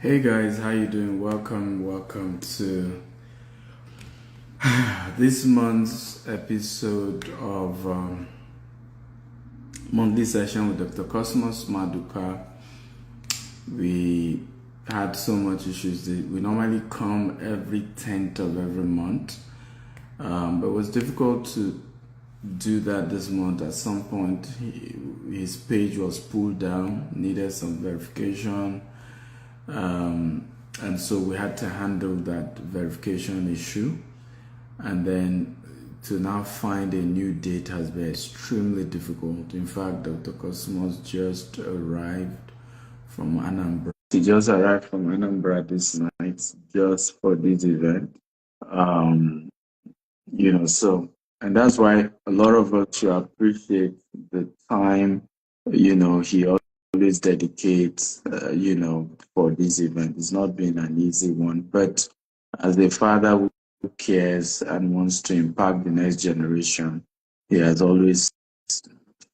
Hey guys, how you doing? Welcome to this month's episode of monthly session with Dr. Cosmas Maduka. We had so much issues. We normally come every 10th of every month, but it was difficult to do that this month. At some point, his page was pulled down, needed some verification. And so we had to handle that verification issue, and then to now find a new date has been extremely difficult. In fact, Dr. Cosmos just arrived from Anambra. He just arrived from Anambra this night just for this event. Um, so, and that's why a lot of us should appreciate the time, he always dedicates, for this event. It's not been an easy one, but as a father who cares and wants to impact the next generation, he has always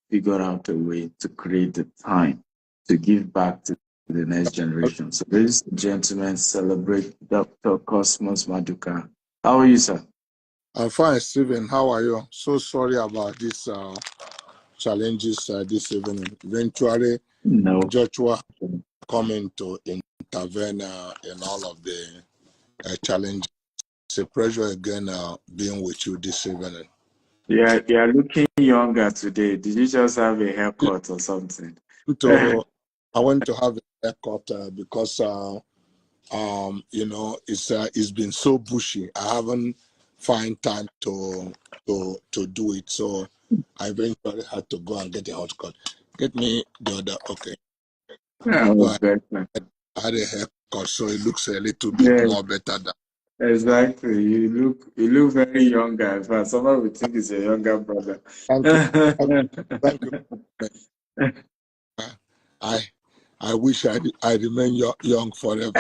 figured out a way to create the time to give back to the next generation. So, ladies and gentlemen, celebrate Dr. Cosmos Maduka. How are you, sir? I'm fine, Stephen. How are you? So sorry about these challenges this evening. Eventually, No. Joshua coming to intervene in all of the challenges. It's a pleasure again being with you this evening. Yeah, you are looking younger today. Did you just have a haircut or something? I went to have a haircut because it's been so bushy. I haven't find time to do it, so I eventually had to go and get a hot cut. Get me the other. Okay. I had a haircut, so it looks a little bit more better than. Exactly. You look very younger. In fact, someone would think he's a younger brother. Thank you. I wish I remain young forever.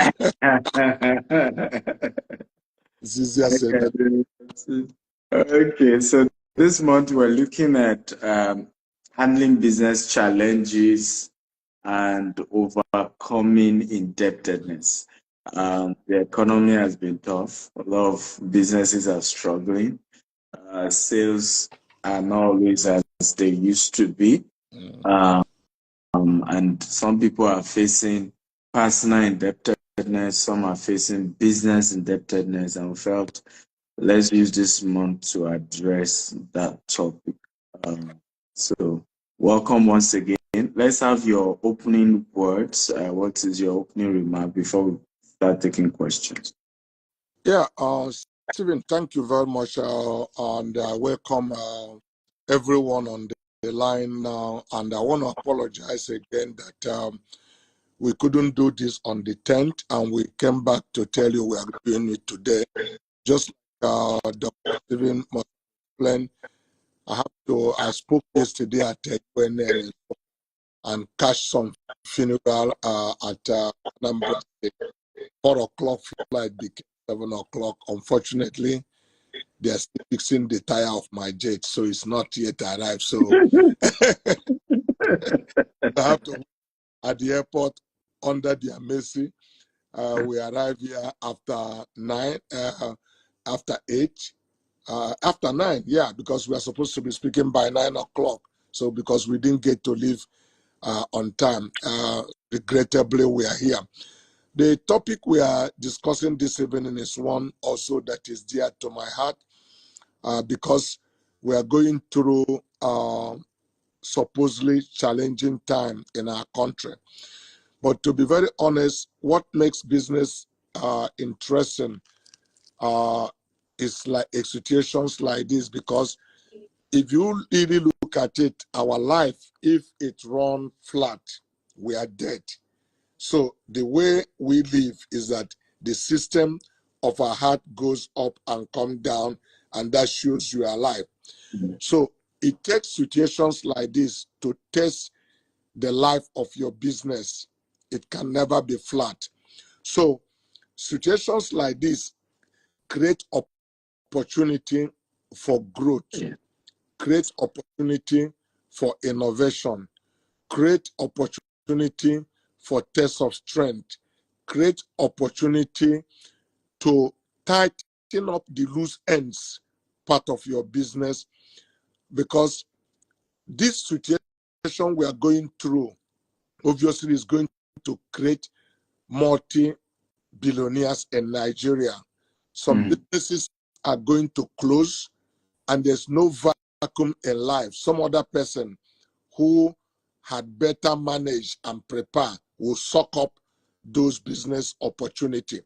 It's easier said than. Okay, so this month we're looking at handling business challenges and overcoming indebtedness. The economy has been tough. A lot of businesses are struggling. Sales are not always as they used to be. And some people are facing personal indebtedness, some are facing business indebtedness, and we felt let's use this month to address that topic. So, welcome once again. Let's have your opening words. What is your opening remark before we start taking questions? Yeah, Stephen, thank you very much, and welcome everyone on the line now. And I want to apologize again that we couldn't do this on the 10th, and we came back to tell you we are doing it today. Just like Dr. Stephen must explain, I spoke yesterday at when and catch some funeral at Anambra State. 4 o'clock flight became 7 o'clock. Unfortunately, they are still fixing the tire of my jet, so it's not yet arrived. So I have to at the airport under their mercy. We arrived here after 9, after 8, after 9, because we are supposed to be speaking by 9 o'clock. So because we didn't get to leave on time, regrettably we are here. The topic we are discussing this evening is one also that is dear to my heart because we are going through supposedly challenging time in our country. But to be very honest, what makes business interesting is like situations like this, because if you really look at it, our life, if it runs flat, we are dead. So the way we live is that the system of our heart goes up and come down, and that shows you are alive. So it takes situations like this to test the life of your business. It can never be flat. So situations like this create opportunity for growth, create opportunity for innovation, create opportunity for test of strength, create opportunity to tighten up the loose ends part of your business, because this situation we are going through obviously is going to create multi-billionaires in Nigeria. Some businesses are going to close, and there's no vacuum in life. Some other person who had better managed and prepare will suck up those business opportunity.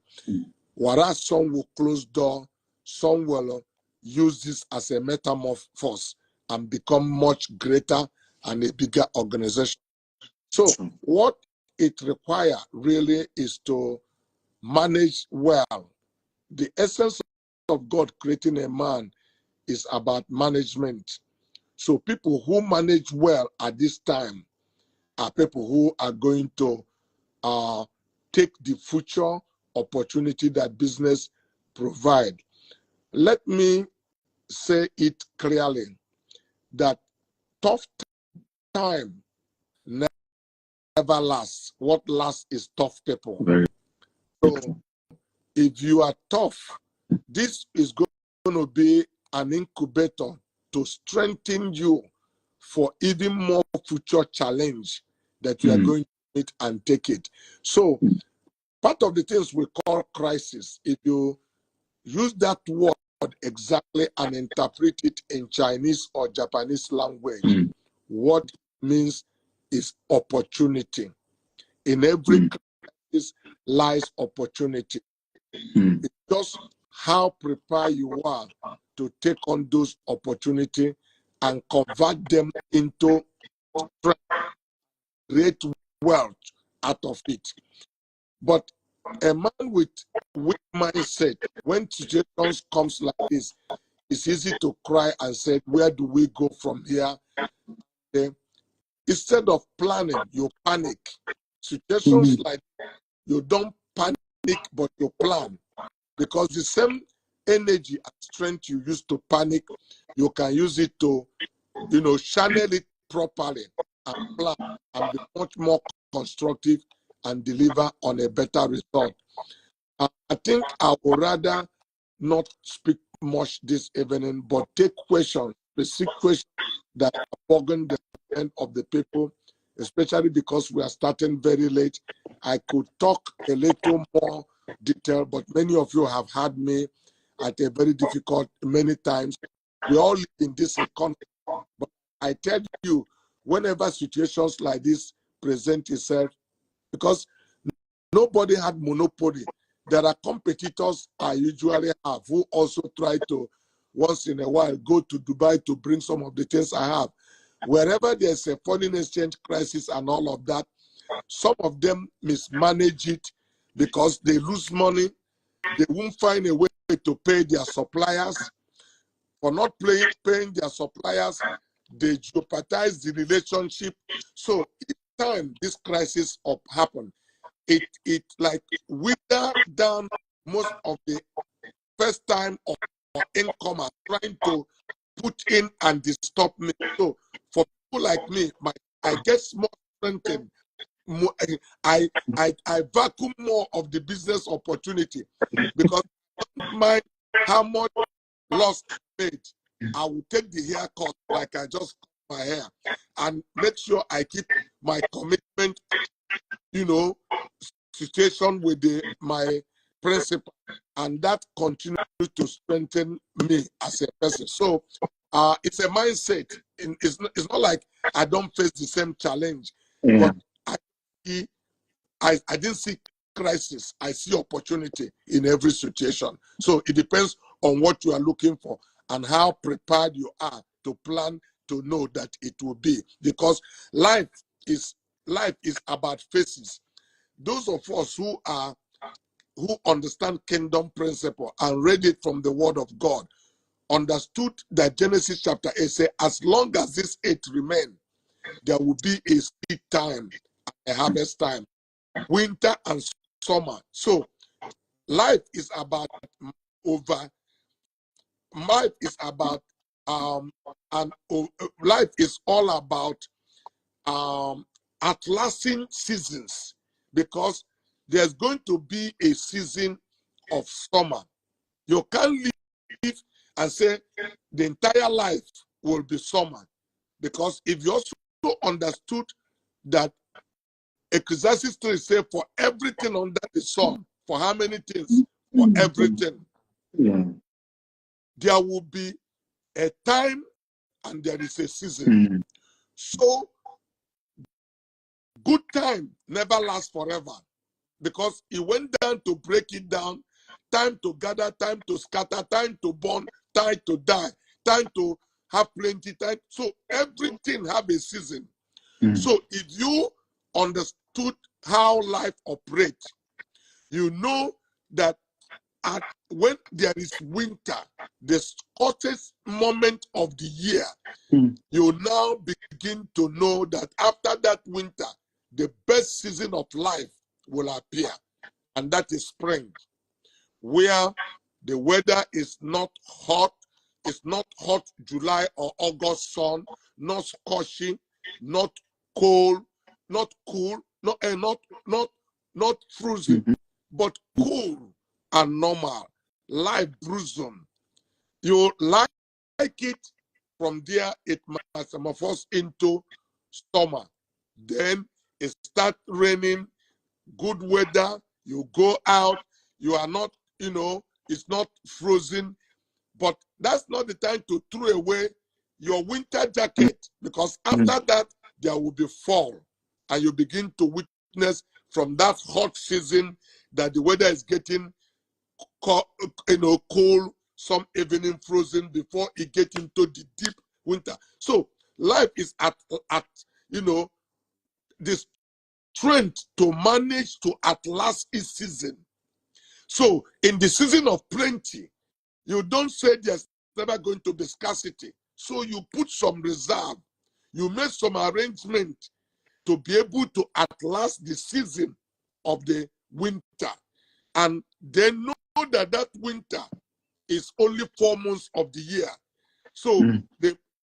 Whereas some will close door, some will use this as a metamorphosis and become much greater and a bigger organization. So what it requires really is to manage well. The essence of God creating a man is about management. So people who manage well at this time are people who are going to take the future opportunity that business provide. Let me say it clearly that tough time never lasts. What lasts is tough people. So if you are tough, this is going to be an incubator to strengthen you for even more future challenge that you are going to meet and take it. So part of the things we call crisis, if you use that word exactly and interpret it in Chinese or Japanese language, what it means is opportunity. In every crisis lies opportunity. It's just how prepared you are to take on those opportunities and convert them into great wealth out of it. But a man with weak mindset, when situations comes like this, it's easy to cry and say, where do we go from here? Okay? Instead of planning, you panic. Situations like you don't panic, but you plan. Because the same energy and strength you use to panic, you can use it to, channel it properly and plan and be much more constructive and deliver on a better result. I think I would rather not speak much this evening, but take questions, specific questions that are bogging the mind of the people, especially because we are starting very late. I could talk a little more detail, but many of you have had me at a very difficult many times. We all live in this economy, but I tell you, whenever situations like this present itself, because nobody had monopoly. There are competitors I usually have who also try to, once in a while, go to Dubai to bring some of the things I have. Wherever there's a foreign exchange crisis and all of that, some of them mismanage it because they lose money. They won't find a way to pay their suppliers. For not paying their suppliers, they jeopardize the relationship. So each time this crisis happen, it like wither down most of the first time or incomers trying to put in and disturb me. So for people like me, I get more strengthened. I vacuum more of the business opportunity because I don't mind how much loss I made. I will take the haircut like I just cut my hair and make sure I keep my commitment, situation with my principal, and that continues to strengthen me as a person. So it's a mindset. It's not like I don't face the same challenge, but I didn't see crisis. I see opportunity in every situation. So it depends on what you are looking for and how prepared you are to plan to know that it will be. Because life is about phases. Those of us who understand kingdom principle and read it from the word of God understood that Genesis chapter 8 says, as long as this earth remains, there will be a seed time, a harvest time, winter and summer. So life is about life is about life is all about outlasting seasons, because there's going to be a season of summer. You can't live and say the entire life will be summer, because if you also understood that Ecclesiastes 3 say for everything under the sun, for how many things? For everything. Yeah. There will be a time and there is a season. So good time never lasts forever, because he went down to break it down. Time to gather, time to scatter, time to burn, time to die, time to have plenty time. So everything have a season. So if you understood how life operates, you know that when there is winter, the shortest moment of the year, you now begin to know that after that winter, the best season of life will appear, and that is spring, where the weather is not hot. It's not hot July or August sun, not scorching, not cold, not cool, not frozen, but cool and normal, life bruising. You like it, from there it metamorphoses into summer. Then it starts raining, good weather, you go out, you are not, it's not frozen, but that's not the time to throw away your winter jacket, because after that, there will be fall, and you begin to witness from that hot season that the weather is getting cold, some evening frozen before it gets into the deep winter. So life is at this strength to manage to outlast its season. So in the season of plenty, you don't say there's never going to be scarcity. So you put some reserve. You make some arrangement to be able to outlast the season of the winter. And then know that that winter is only 4 months of the year. So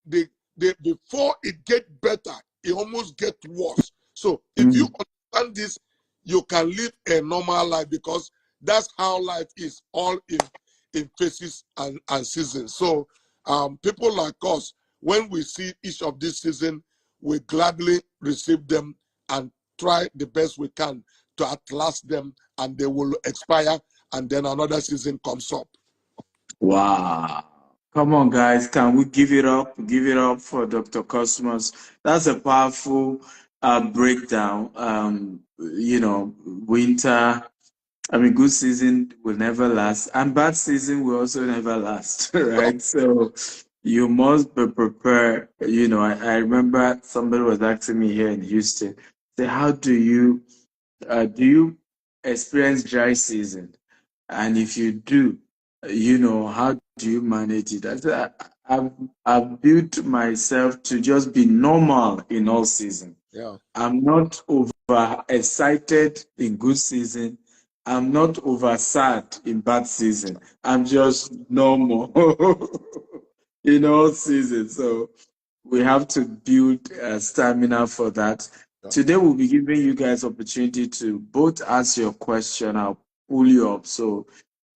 before it gets better, it almost gets worse. So if you understand this, you can live a normal life, because that's how life is, all in phases and seasons. So people like us, when we see each of these seasons, we gladly receive them and try the best we can to outlast them, and they will expire, and then another season comes up. Wow. Come on, guys. Can we give it up? Give it up for Dr. Cosmos. That's a powerful breakdown. Winter, good season will never last, and bad season will also never last, right? So you must be prepared. I remember somebody was asking me here in Houston, say, how do you experience dry season? And if you do, how do you manage it? I said, I've built myself to just be normal in all season. Yeah. I'm not over excited in good season. I'm not over sad in bad season. I'm just normal in all seasons. So we have to build stamina for that. Yeah. Today we'll be giving you guys opportunity to both ask your question. I'll pull you up so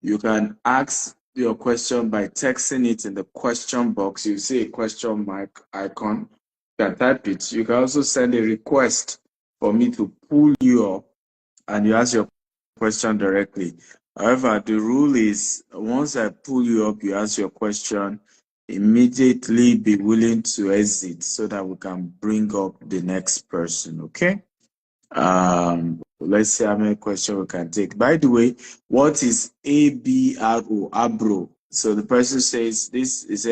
you can ask your question by texting it in the question box. You see a question mark icon. You can type it. You can also send a request for me to pull you up and you ask your question directly. However, the rule is once I pull you up, you ask your question, immediately be willing to exit so that we can bring up the next person, okay? Let's see how many questions we can take. By the way, what is ABRO, ABRO? So the person says, this is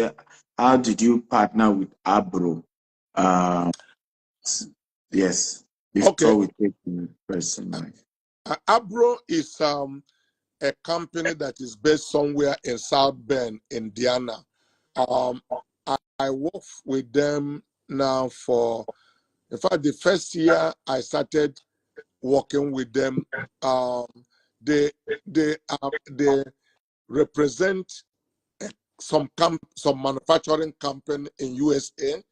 how did you partner with ABRO? Yes, before we take the person. ABRO is a company that is based somewhere in South Bend, Indiana. I work with them now in fact, the first year I started working with them, they represent some manufacturing company in USA.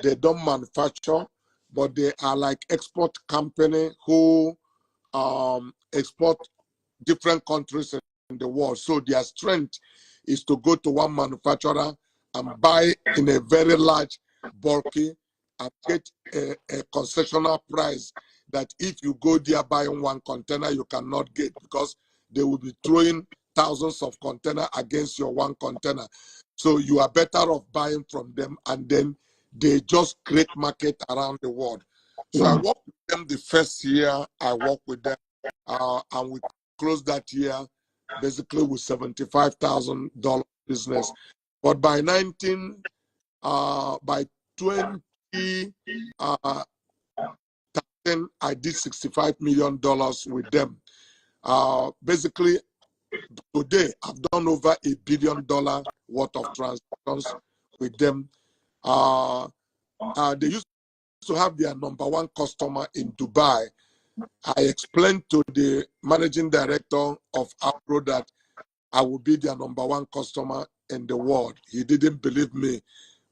They don't manufacture, but they are like export company who export different countries in the world. So their strength is to go to one manufacturer and buy in a very large, bulky, and get a concessional price that if you go there buying one container, you cannot get, because they will be throwing thousands of containers against your one container. So you are better off buying from them, and then they just create market around the world. So I worked with them the first year I worked with them, and we closed that year basically with $75,000 business. But by 2013, I did $65 million with them. Basically, today I've done over $1 billion worth of transactions with them. They used to have their number one customer in Dubai. I explained to the managing director of Apro that I will be their number one customer in the world. He didn't believe me.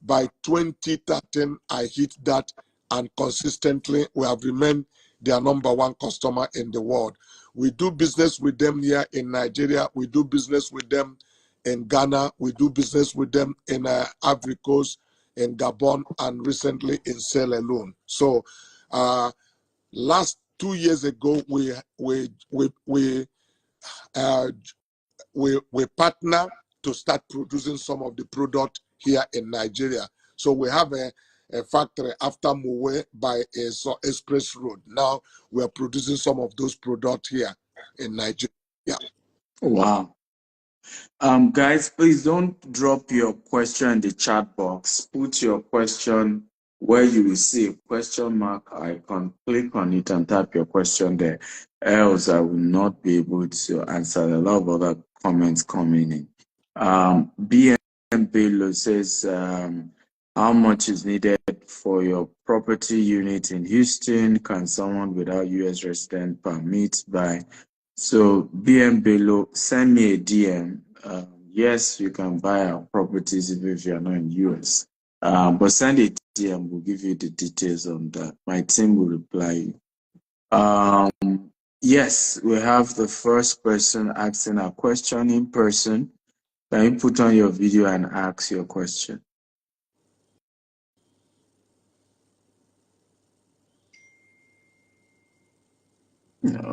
By 2013, I hit that, and consistently we have remained their number one customer in the world. We do business with them here in Nigeria. We do business with them in Ghana. We do business with them in Ivory Coast, in Gabon, and recently in Sierra Leone. So last 2 years ago, we partner to start producing some of the product here in Nigeria. So we have a factory after Mowe by Express Road. Now we are producing some of those products here in Nigeria. Yeah. Wow. Guys, please don't drop your question in the chat box. Put your question where you will see a question mark icon. Click on it and type your question there. Else, I will not be able to answer a lot of other comments coming in. BM Bello says, how much is needed for your property unit in Houston? Can someone without U.S. resident permit buy? So BM Bello, send me a DM. Yes, you can buy our properties even if you're not in US. But send a DM, we'll give you the details on that. My team will reply you. Yes, we have the first person asking a question in person. Can you put on your video and ask your question?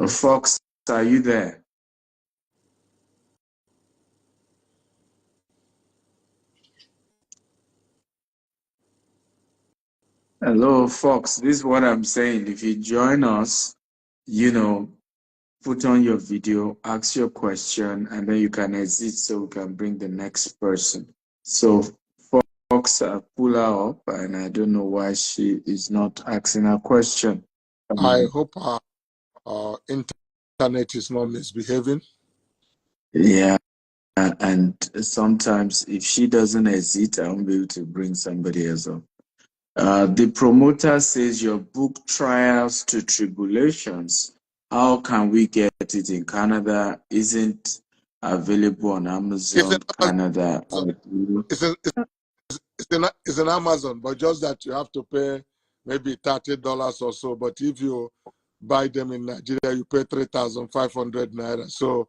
Fox, are you there? Hello, Fox. This is what I'm saying. If you join us, put on your video, ask your question, and then you can exit so we can bring the next person. So Fox, pull her up, and I don't know why she is not asking her question. I hope our internet is not misbehaving. Yeah, and sometimes if she doesn't exit, I won't be able to bring somebody else up. The promoter says your book Trials to Tribulations. How can we get it in Canada? Isn't available on Amazon Canada. It's in Amazon, but just that you have to pay maybe $30 or so. But if you buy them in Nigeria, you pay 3,500 naira. So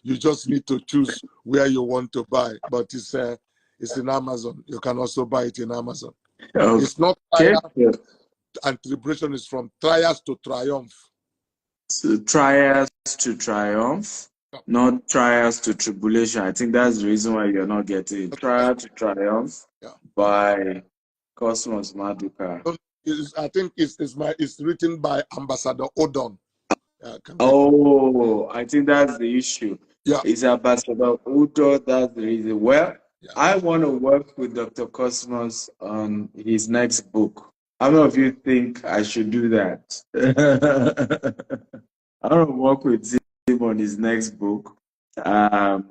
you just need to choose where you want to buy. But it's in Amazon. You can also buy it in Amazon. Okay. It's not trial and tribulation. Is from trials to triumph. So trials to triumph, not trials to tribulation. I think that's the reason why you're not getting it. Trial to Triumph by Cosmas Maduka. I think it's written by Ambassador Odon. I think that's the issue. Yeah. It's Ambassador Odon, that's the reason. Well, I want to work with Dr. Cosmos on his next book. How many of you think I should do that? I want to work with him on his next book. I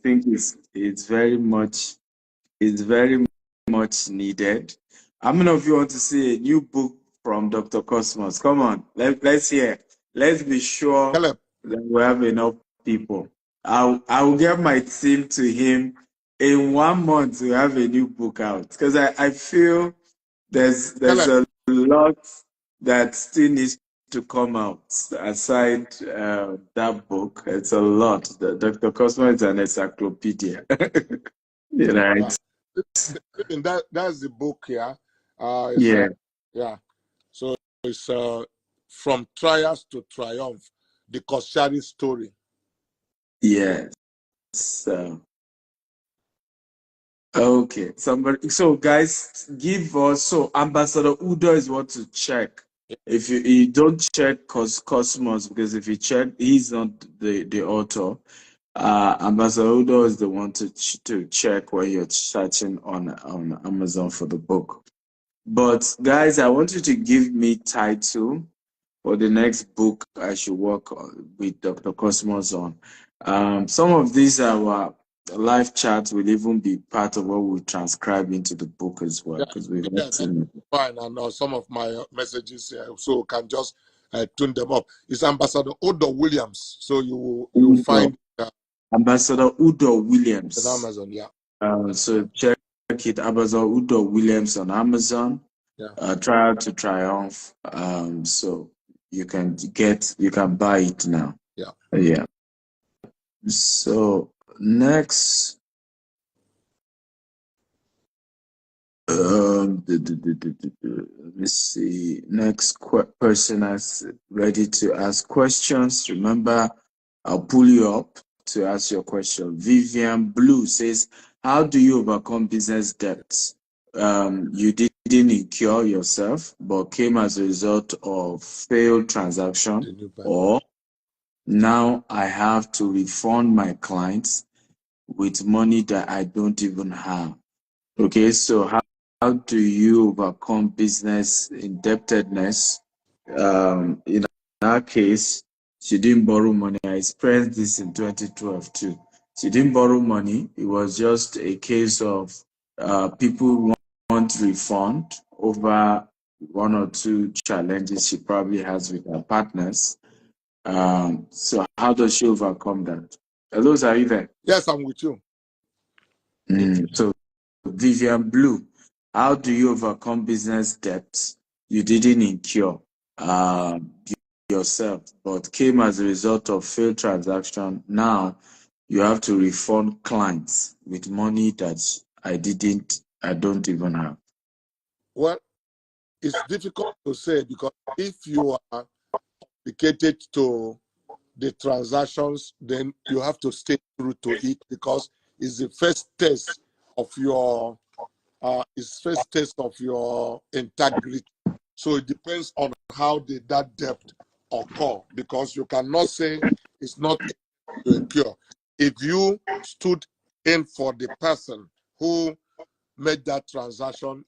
think it's very much needed. How many of you want to see a new book from Dr. Cosmos? Come on, let's hear. Let's be sure that we have enough people. I will get my team to him in 1 month to have a new book out, because I feel there's a lot that still needs to come out aside that book? It's a lot. Dr. Cosmo is an encyclopedia. Right? And that's the book here. Yeah. Yeah. So it's From Trials to Triumph, the Koshari story. Yes. Okay. Somebody. So guys, give us. So Ambassador Udo is what to check. If you don't check Cosmos, because if you check, he's not the author. Ambassador Udo is the one to check when you're searching on Amazon for the book. But guys, I want you to give me title for the next book I should work on with Dr. Cosmos on. Some of these our live chats will even be part of what we transcribe into the book as well, because we've seen it. Fine, and some of my messages here, so can just tune them up. It's Ambassador Odo Williams, so you find Ambassador Udo Williams on Amazon. Yeah. So check it, Ambassador Udo Williams on Amazon. Yeah. Trial to Triumph. So you can buy it now. Yeah. Yeah. So next, let me see. Next person is ready to ask questions. Remember, I'll pull you up to ask your question. Vivian Blue says, "How do you overcome business debts? You didn't incur yourself, but came as a result of failed transaction, or now I have to refund my clients with money that I don't even have." Okay, so how do you overcome business indebtedness? In our case, she didn't borrow money. I experienced this in 2012 too. She didn't borrow money. It was just a case of people want refund over one or two challenges she probably has with her partners. So how does she overcome that? Hello, are you there? Yes, I'm with you. So Vivian Blue, how do you overcome business debts you didn't incur yourself, but came as a result of failed transaction? Now you have to refund clients with money that I don't even have. Well, it's difficult to say, because if you are dedicated to the transactions, then you have to stay true to it, because it's the first test of your integrity. So it depends on how did that debt occur, because you cannot say it's not to incur. If you stood in for the person who made that transaction,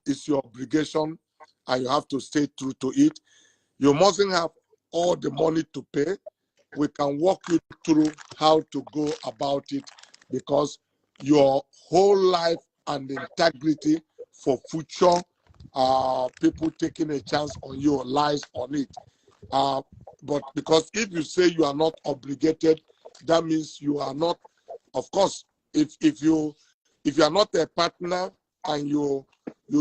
it's your obligation, and you have to stay true to it. You mustn't have all the money to pay. We can walk you through how to go about it, because your whole life and integrity for future people taking a chance on you lies on it. But because if you say you are not obligated, that means you are not. Of course, if you are not a partner and you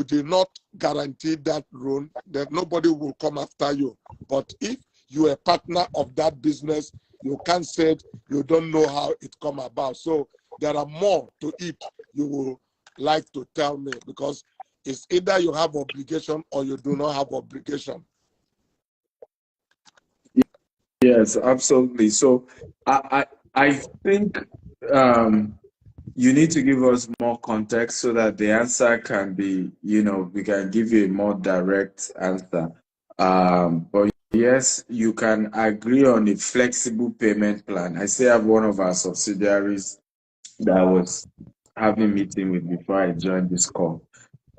did not guarantee that loan, then nobody will come after you. But if you're a partner of that business, you can't say you don't know how it come about. So there are more to it you will like to tell me, because it's either you have obligation or you do not have obligation. Yes, absolutely. So I think you need to give us more context so that the answer can be, we can give you a more direct answer. But yes, you can agree on a flexible payment plan. I still have one of our subsidiaries that I was having meeting with before I joined this call.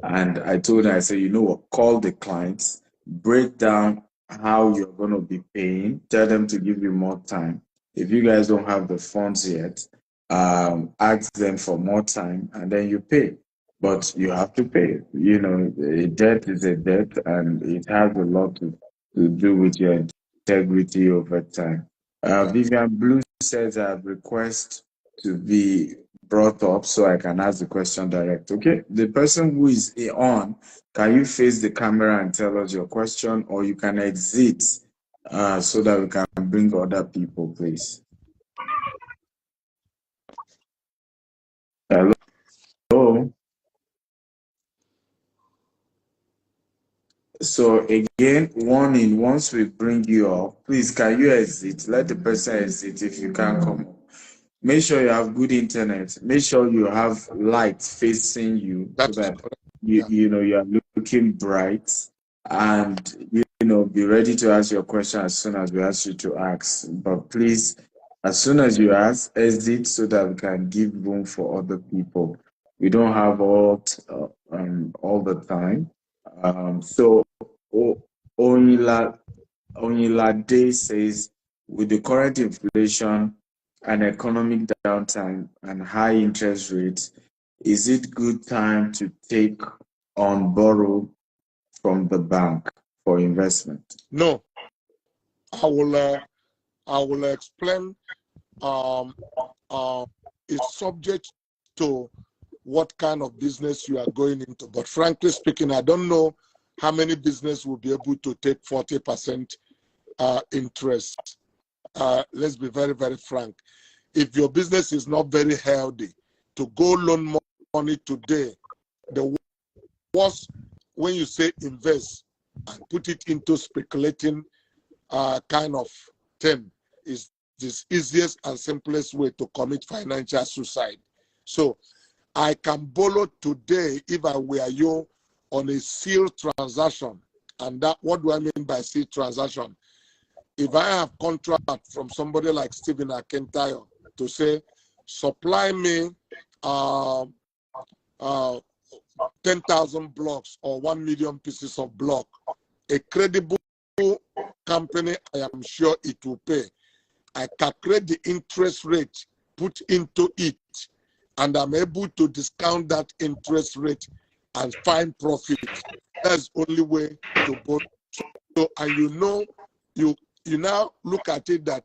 And I told her, I said, you know what, call the clients, break down how you're going to be paying, tell them to give you more time. If you guys don't have the funds yet, ask them for more time and then you pay. But you have to pay. A debt is a debt, and it has a lot to do with your integrity over time. Vivian Blue says I request to be brought up so I can ask the question direct. Okay, the person who is on, can you face the camera and tell us your question, or you can exit so that we can bring other people, please. Hello. So again, warning, once we bring you up, please can you exit? Let the person exit if you can't come up. Make sure you have good internet. Make sure you have light facing you so That is that correct. you are looking bright, and be ready to ask your question as soon as we ask you to ask. But please, as soon as you ask, exit so that we can give room for other people. We don't have all the time. So Onilade says, with the current inflation and economic downtime and high interest rates, is it good time to take on borrow from the bank for investment? No, I will explain. It's subject to what kind of business you are going into. But frankly speaking, I don't know how many business will be able to take 40% interest. Let's be very, very frank. If your business is not very healthy, to go loan money today, the worst when you say invest and put it into speculating kind of thing is this easiest and simplest way to commit financial suicide. So I can borrow today if I were you on a sealed transaction. And that, what do I mean by sealed transaction? If I have contract from somebody like Stephen Akintayo to say, supply me uh, uh, 10,000 blocks or 1 million pieces of block, a credible company, I am sure it will pay. I calculate the interest rate put into it, and I'm able to discount that interest rate and find profit. That's the only way to borrow. So, and you now look at it that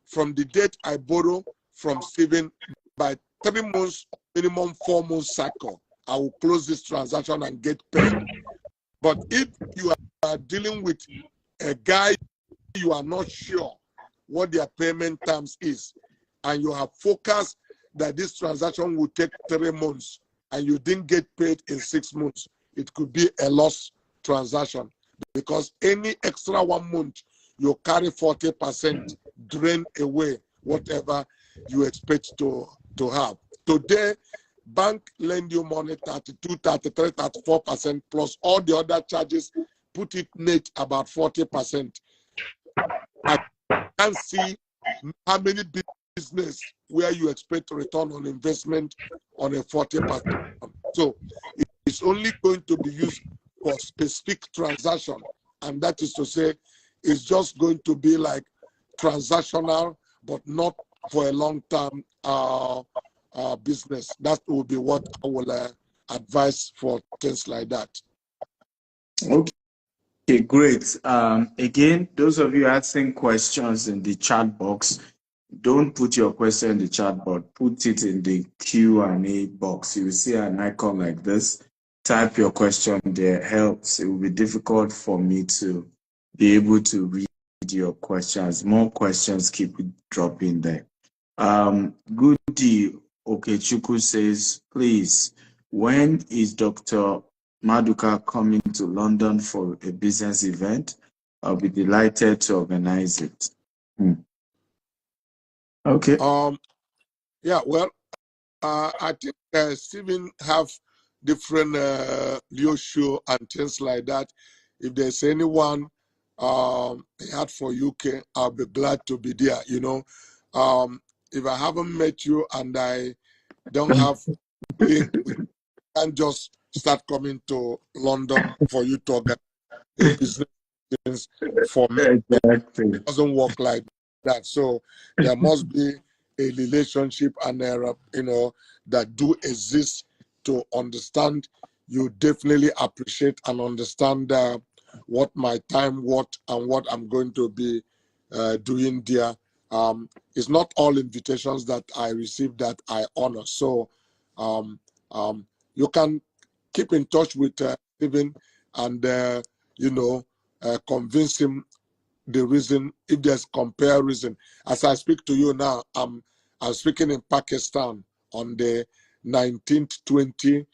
from the date I borrow from Stephen, by 3 months, minimum 4 months cycle, I will close this transaction and get paid. But if you are dealing with a guy you are not sure what their payment terms is, and you have focused that this transaction will take 3 months and you didn't get paid in 6 months, it could be a loss transaction, because any extra 1 month you carry 40% drain away whatever you expect to have. Today, bank lend you money 32, 33, 34% plus all the other charges, put it net about 40%. I can't see how many business where you expect return on investment on a 40%. So it's only going to be used for specific transaction, and that is to say, it's just going to be like transactional, but not for a long-term business. That will be what I will advise for things like that. Okay, great. Again, those of you asking questions in the chat box, don't put your question in the chat box. Put it in the Q&A box. You will see an icon like this. Type your question there. Helps. It will be difficult for me to be able to read your questions. More questions keep dropping there. Goody Okechukwu says, please, when is Dr. Maduka coming to London for a business event? I'll be delighted to organize it. Okay. Yeah, well, I think Stephen have different Leo show and things like that. If there's anyone he had for UK, I'll be glad to be there. If I haven't met you and I don't have link, we can just start coming to London for you to organize a business things for me. Exactly. It doesn't work like that. So there must be a relationship and that do exist to understand. You definitely appreciate and understand what my time, what I'm going to be doing there. It's not all invitations that I receive that I honor. So you can keep in touch with Stephen and convince him the reason, if there's comparison. As I speak to you now, I'm speaking in Pakistan on the 19th, 20th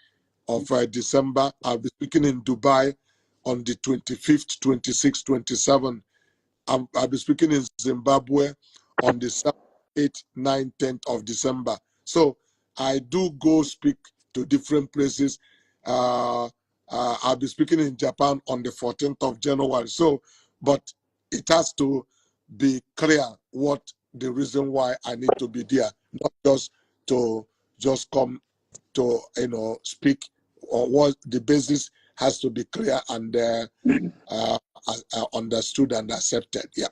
of December. I'll be speaking in Dubai on the 25th, 26th, 27th. I'll be speaking in Zimbabwe on the 7th, 8th, 9th, 10th of December. So I do go speak to different places. I'll be speaking in Japan on the 14th of January. So, but it has to be clear what the reason why I need to be there, not just to just come to speak, or what the basis has to be clear and understood and accepted. Yeah.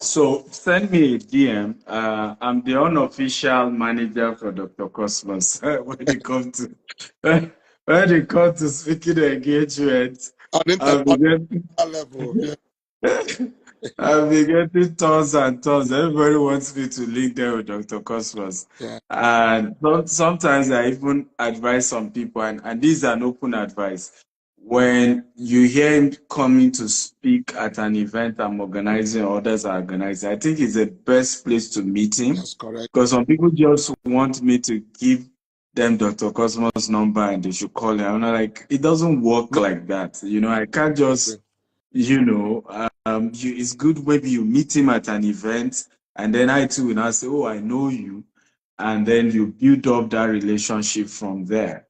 So send me a DM. I'm the unofficial manager for Dr. Cosmos when it comes to when it comes to speaking engagements. On I'll be getting level, yeah. I'll be getting tons and tons. Everybody wants me to link them with Dr. Cosmos. Yeah. And sometimes I even advise some people, and this is an open advice. When you hear him coming to speak at an event I'm organizing, others are organizing, I think it's the best place to meet him. That's correct. Because some people just want me to give them Dr. Cosmos' number and they should call him. I'm not like, it doesn't work like that. I can't just, it's good maybe you meet him at an event and then I too will now say, oh, I know you. And then you build up that relationship from there.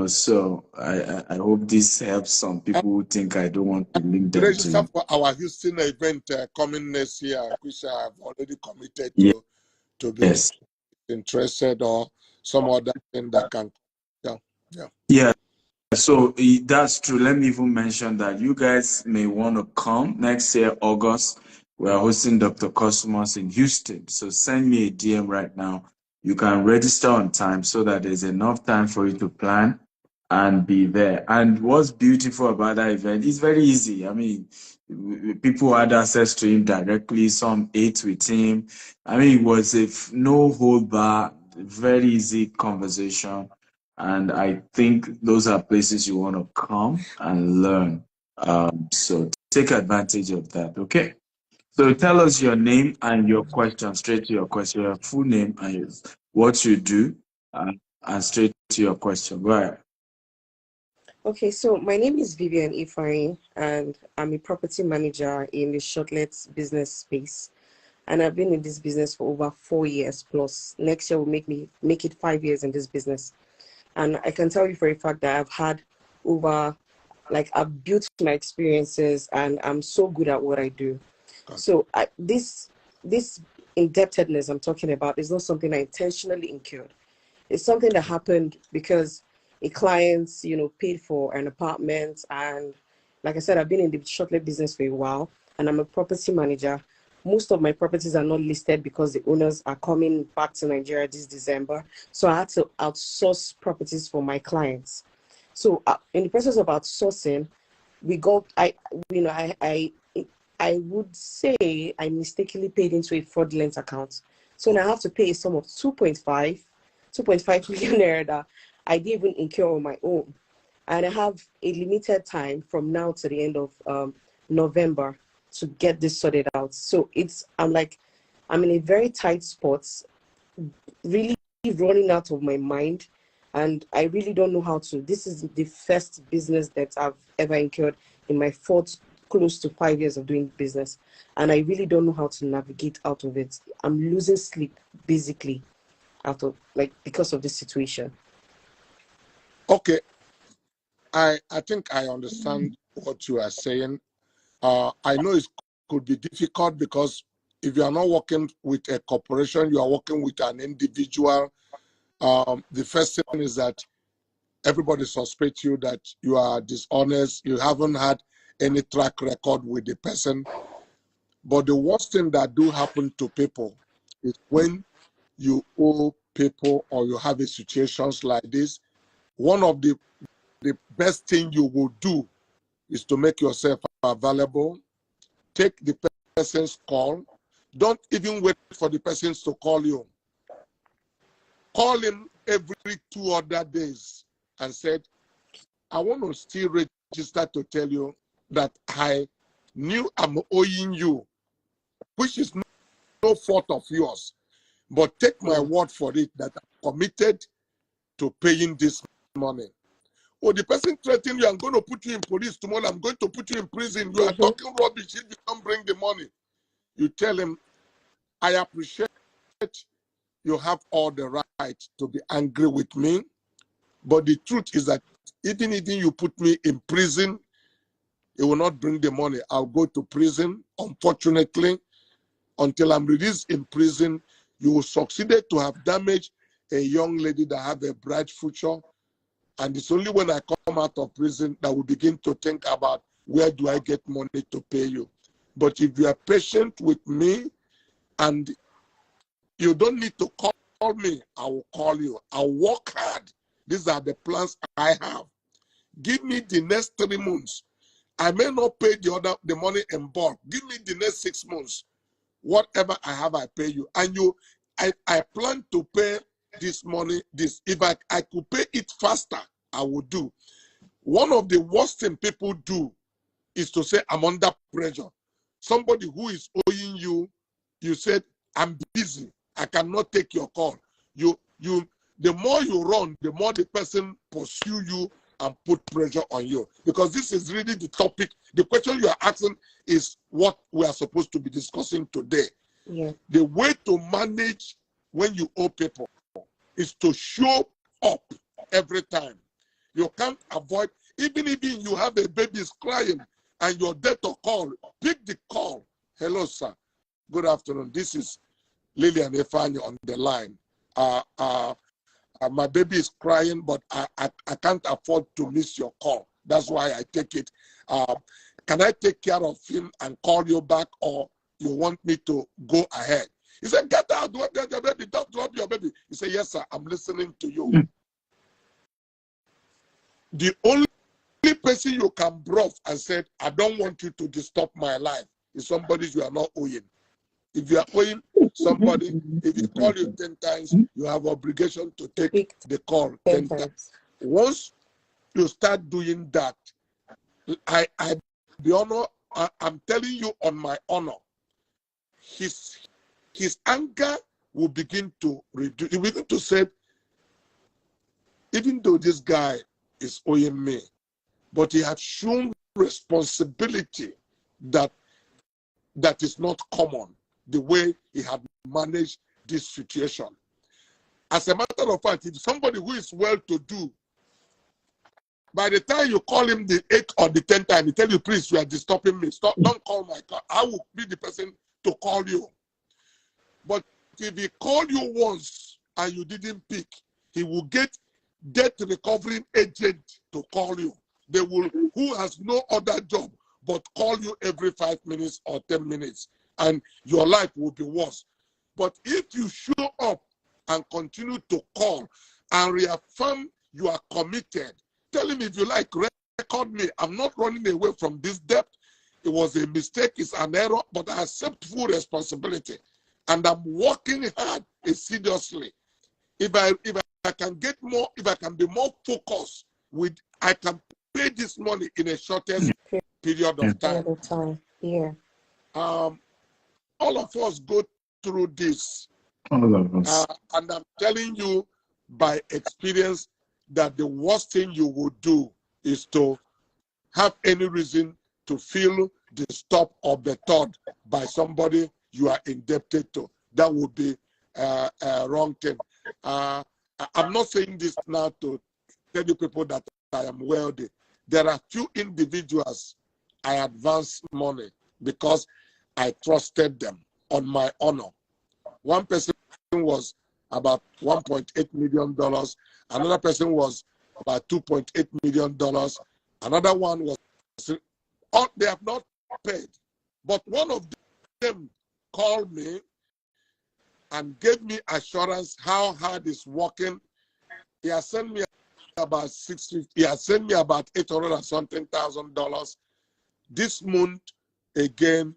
So I hope this helps some people who think I don't want to link them to Register him. for our Houston event coming next year, which I have already committed to be interested, or some other thing that can. Yeah. So that's true. Let me even mention that you guys may want to come next year, August. We are hosting Dr. Cosmos in Houston. So send me a DM right now. You can register on time so that there's enough time for you to plan and be there. And what's beautiful about that event is very easy. I mean, people had access to him directly. Some ate with him. I mean, it was a no hold bar, very easy conversation. And I think those are places you want to come and learn. So take advantage of that, okay? So tell us your name and your question, straight to your question, your full name and what you do, and straight to your question. Go ahead. Okay, so my name is Vivian Ifeanyi, and I'm a property manager in the shortlet business space. And I've been in this business for over 4 years plus. Next year will make it 5 years in this business. And I can tell you for a fact that I've built my experiences and I'm so good at what I do. Okay. So this indebtedness I'm talking about is not something I intentionally incurred. It's something that happened because a client, paid for an apartment. And like I said, I've been in the shortlet business for a while and I'm a property manager. Most of my properties are not listed because the owners are coming back to Nigeria this December. So I had to outsource properties for my clients. So in the process of outsourcing, I would say I mistakenly paid into a fraudulent account. So now I have to pay a sum of 2.5 million naira that I didn't even incur on my own. And I have a limited time from now to the end of November to get this sorted out. So I'm in a very tight spot, really running out of my mind. And I really don't know how to. This is the first business that I've ever incurred in my close to 5 years of doing business. And I really don't know how to navigate out of it. I'm losing sleep, basically, because of this situation. Okay. I think I understand what you are saying. I know it could be difficult because if you are not working with a corporation, you are working with an individual. The first thing is that everybody suspects you that you are dishonest. You haven't had any track record with the person. But the worst thing that do happen to people is when you owe people or you have a situations like this, one of the best thing you will do is to make yourself available. Take the person's call. Don't even wait for the person to call you. Call him every 2 other days and said, I want to still register to tell you that I knew I'm owing you, which is no fault of yours, but take my word for it that I'm committed to paying this money. Oh, the person threatened you, I'm going to put you in police tomorrow, I'm going to put you in prison. You are talking rubbish if you don't bring the money. You tell him, I appreciate you have all the right to be angry with me, but the truth is that even if you put me in prison, it will not bring the money. I'll go to prison. Unfortunately, until I'm released in prison, you will succeed to have damaged a young lady that have a bright future. And it's only when I come out of prison that we begin to think about where do I get money to pay you. But if you are patient with me and you don't need to call me, I will call you. I'll work hard. These are the plans I have. Give me the next 3 months. I may not pay the money in bulk. Give me the next 6 months. Whatever I have, I pay you. And I plan to pay this money. If I could pay it faster, I would do. One of the worst things people do is to say, I'm under pressure. Somebody who is owing you, you said, I'm busy. I cannot take your call. The more you run, the more the person pursue you and put pressure on you. Because this is really the topic. The question you are asking is what we are supposed to be discussing today. Yeah. The way to manage when you owe people is to show up every time. You can't avoid, even if you have a baby is crying and you're there to call, pick the call. Hello, sir. Good afternoon. This is Lillian Efani on the line. My baby is crying, but I can't afford to miss your call. That's why I take it. Can I take care of him and call you back, or you want me to go ahead? He said, get out, drop your baby, don't drop your baby. He said, yes, sir, I'm listening to you. The only person you can bluff and said, I don't want you to disturb my life is somebody you are not owing. If you are owing somebody, if you call you 10 times, you have obligation to take the call 10 times. Once you start doing that, I'm telling you on my honor, his anger will begin to reduce. He will begin to say, even though this guy is owing me, but he has shown responsibility that is not common, the way he had managed this situation. As a matter of fact, if somebody who is well-to-do, by the time you call him the 8th or the 10th time, he tell you, please, you are disturbing me. Stop, don't call my car. I will be the person to call you. But if he called you once and you didn't pick, he will get debt recovering agent to call you. Who has no other job but call you every 5 minutes or 10 minutes, and your life will be worse. But if you show up and continue to call and reaffirm you are committed, tell him, if you like, record me. I'm not running away from this debt. It was a mistake, it's an error, but I accept full responsibility. And I'm working hard seriously. If I can get more, if I can be more focused I can pay this money in a shortest period of time. Yeah. All of us go through this. All of us. And I'm telling you by experience that the worst thing you would do is to have any reason to feel disturbed or bettered by somebody you are indebted to. That would be a wrong thing. I'm not saying this now to tell you people that I am wealthy. There are few individuals I advanced money because I trusted them on my honor. One person was about $1.8 million. Another person was about $2.8 million. Another one was, they have not paid. But one of them called me and gave me assurance how hard it's working. He has sent me about $650. He has sent me about $800 and something thousand. This month again,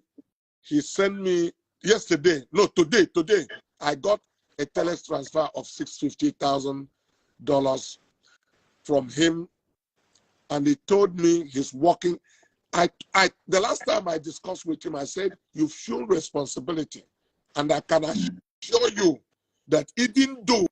he sent me today, I got a telex transfer of $650,000 from him, and he told me he's working. the last time I discussed with him, I said, you've shown responsibility. And I can assure you that even though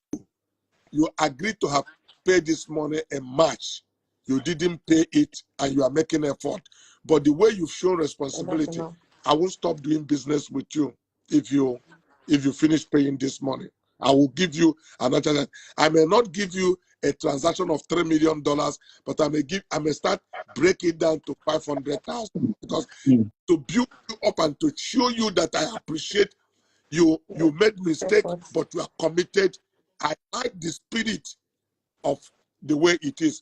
you agreed to have paid this money in March, you didn't pay it and you are making effort. But the way you've shown responsibility, I won't stop doing business with you if you finish paying this money. I will give you another. I may not give you a transaction of $3 million, but I may start breaking it down to 500,000, because to build you up and to show you that I appreciate you. You made mistake, but you are committed. I like the spirit of the way it is.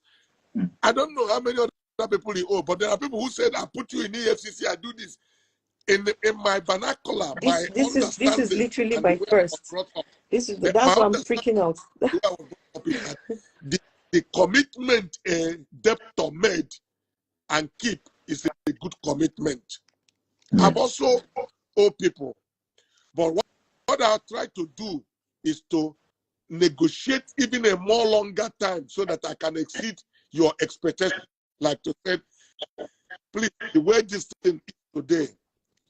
I don't know how many other people you owe, but there are people who said, I put you in EFCC, I do this. In my vernacular, this is literally my first. That's why I'm freaking out. The commitment a debtor made and keep is a good commitment. I've also owe people, but what I try to do is to negotiate even a more longer time so that I can exceed your expectation. Like to say, please, the way this thing is today,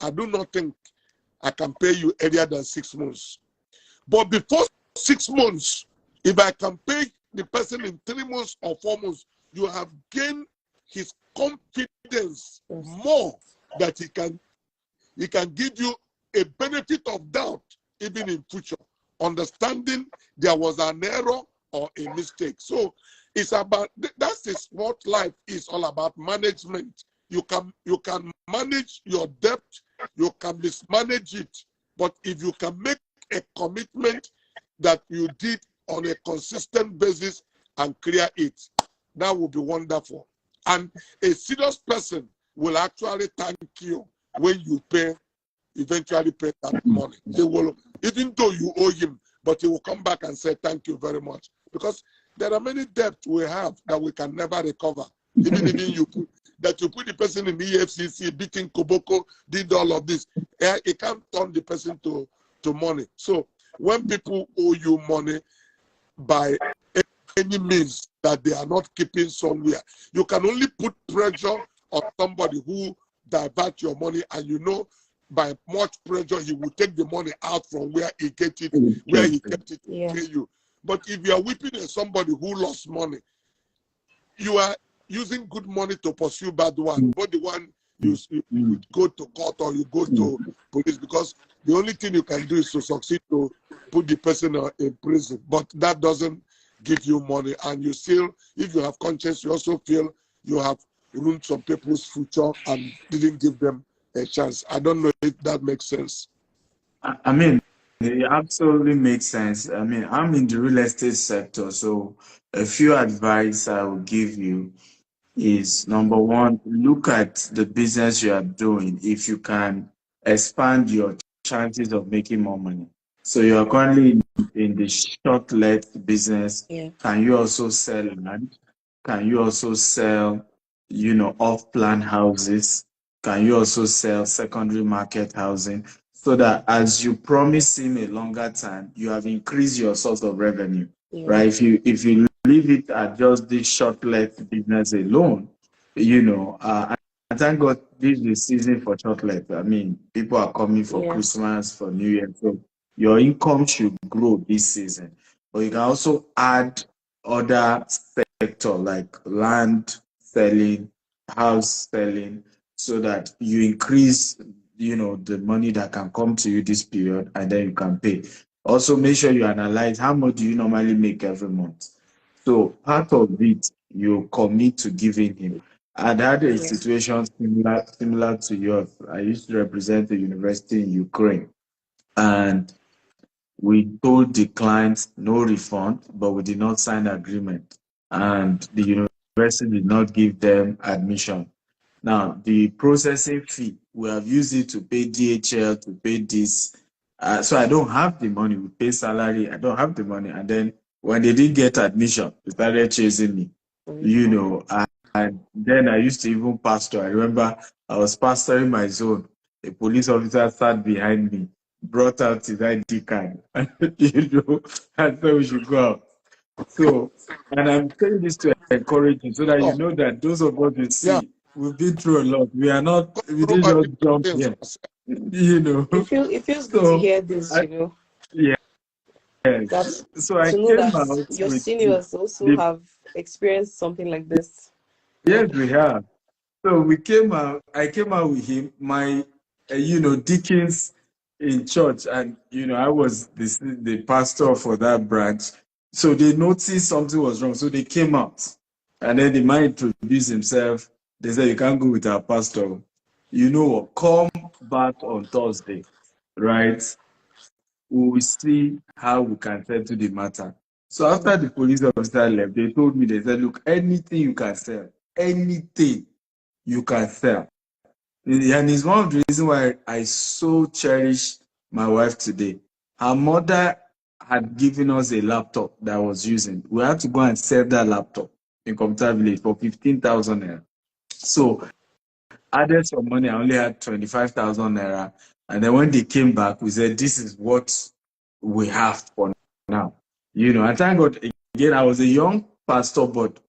I do not think I can pay you earlier than 6 months. But before 6 months, if I can pay the person in 3 months or 4 months, you have gained his confidence more, that he can give you a benefit of doubt even in future, understanding there was an error or a mistake. So it's about, that's what life is all about, management. You can manage your debt, you can mismanage it, but if you can make a commitment that you did on a consistent basis and clear it, that would be wonderful. And a serious person will actually thank you when you eventually pay that money. They will, even though you owe him, but he will come back and say thank you very much, because there are many debts we have that we can never recover. Even you put the person in the EFCC, beating Koboko, did all of this, it can't turn the person to money. So when people owe you money by any means that they are not keeping somewhere, you can only put pressure on somebody who divert your money, and you know by much pressure he will take the money out from where he kept it to pay you. But if you are whipping at somebody who lost money, you are using good money to pursue bad one, but the one you go to court or you go to police, because the only thing you can do is to succeed to put the person in prison. But that doesn't give you money, and you still, if you have conscience, you also feel you have ruined some people's future and didn't give them a chance. I don't know if that makes sense. I mean, it absolutely makes sense. I mean, I'm in the real estate sector, so a few advice I will give you is, number one, look at the business you are doing. If you can expand your chances of making more money. So you are currently in the short-let business. Can you also sell land? Can you also sell, off-plan houses? Can you also sell secondary market housing? So that as you promise him a longer time, you have increased your source of revenue, right? If you leave it at just this short-let business alone, and thank God this is the season for short-let. I mean, people are coming for Christmas, for New Year, so your income should grow this season. But you can also add other sector like land selling, house selling, so that you increase the money that can come to you this period, and then you can pay. Also, make sure you analyze how much do you normally make every month. So part of it you commit to giving him. I had a situation similar to yours. I used to represent a university in Ukraine, and we told the client no refund, but we did not sign agreement, and the university did not give them admission. Now, the processing fee, we have used it to pay DHL, to pay this. So I don't have the money. We pay salary. I don't have the money. And then when they didn't get admission, they started chasing me, and then I used to even pastor. I remember I was pastoring my zone. A police officer sat behind me, brought out his ID card, and said we should go out. So, and I'm telling this to encourage you so that you know that those of us you see, we've been through a lot. We Through didn't a just different jump things. here, you know. It feels good to So, hear this, I, you know. yes. That So I to know came that out your with seniors also the have experienced something like this. yes, we have. So I came out with him, my, deacons in church, and, I was the pastor for that branch. So they noticed something was wrong. So they came out. And then the man introduced himself. They said, you can't go with our pastor. You know what? Come back on Thursday, right? We will see how we can settle the matter. So after the police officer left, they told me, they said, look, anything you can sell, anything you can sell. And it's one of the reasons why I so cherish my wife today. Her mother had given us a laptop that I was using. We had to go and sell that laptop in Computer Village for 15,000 naira. So added some money, I only had 25,000 naira. And then when they came back, we said, this is what we have for now. And thank God, again, I was a young pastor, but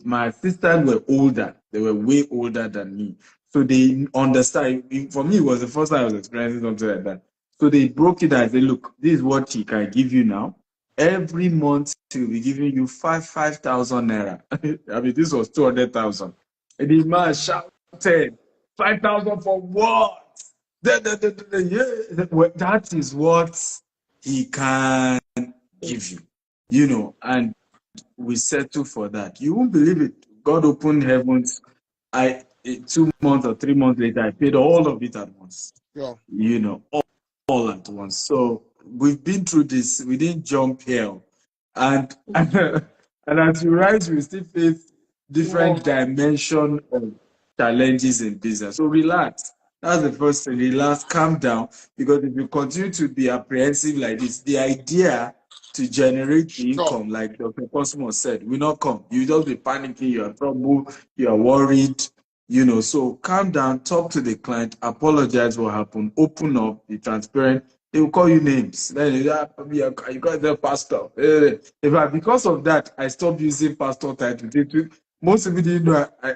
my assistants were older. They were way older than me. So they understand. For me, it was the first time I was experiencing something like that. So they broke it down and said, look, this is what he can give you now. Every month, he'll be giving you 5,000 naira. I mean, this was 200,000. And the man shouted, 5,000 for what? Yeah. Well, that is what he can give you, and we settle for that. You won't believe it. God opened heavens. 2 months or 3 months later, I paid all of it at once. Yeah. All at once. So we've been through this. We didn't jump here, and and as you rise, we still face different dimension of challenges in business. So relax. That's the first thing. Relax, calm down, because if you continue to be apprehensive like this, the idea to generate the Sure. income, like Dr. Cosmos said, will not come. You just be panicking, you are troubled, you are worried, So calm down, talk to the client, apologize what happened, open up, be transparent. They will call you names. Then you got the pastor. In fact, because of that, I stopped using pastor title. Most of you didn't know I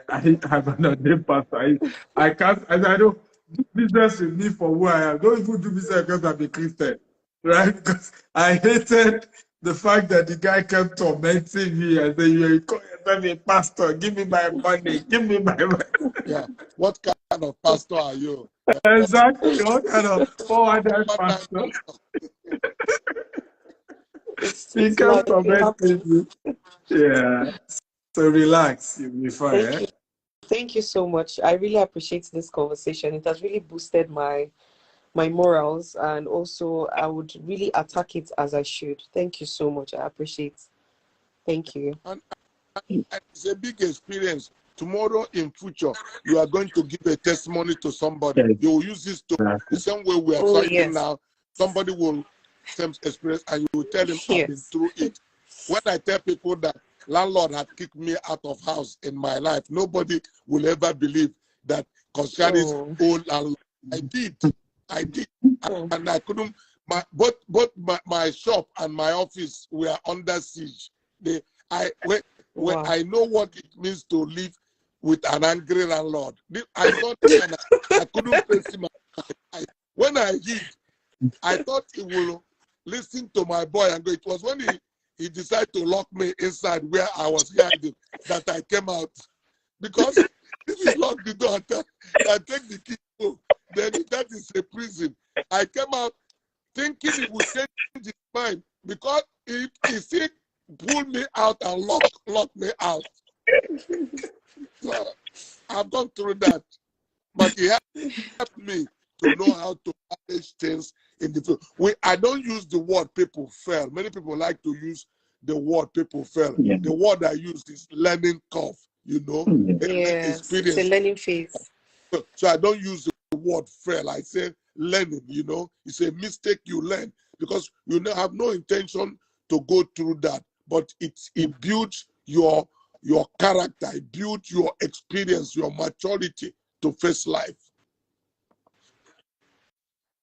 have another pastor. I can't, I don't do business with me for who I am. Don't even do business because I'm a Christian, right? Because I hated the fact that the guy kept tormenting me and saying, you call yourself a pastor, give me my money, give me my money. Yeah. What kind of pastor are you? Exactly. What kind of forwarded What kind pastor? of He It's life. kept It tormenting happens. me. Yeah. So relax, you'll be fine. Thank you. Thank you so much. I really appreciate this conversation. It has really boosted my morals, and also I would really attack it as I should. Thank you so much. I appreciate. Thank you. and it's a big experience. Tomorrow in future, you are going to give a testimony to somebody. You will use this to the same way we are talking now. Somebody will same experience, and you will tell him, I've been through it. When I tell people that landlord had kicked me out of house in my life, nobody will ever believe that Koshari's old landlord. I did, and I couldn't. Both my shop and my office were under siege. When I know what it means to live with an angry landlord. I thought I couldn't face him. When I hid, I thought he will listen to my boy and go. It was when he decided to lock me inside where I was hiding that I came out. Because if he locked the door and take the key, then that is a prison. I came out thinking he would change his mind because he still pulled me out and locked me out. So I've gone through that. But he helped me to know how to manage things in the field. I don't use the word people fail. Many people like to use the word people fail. Yeah. The word I use is learning curve, Yes, it's a learning phase. So I don't use the word fail. I say learning, it's a mistake you learn because you have no intention to go through that. But it builds your character, it builds your experience, your maturity to face life.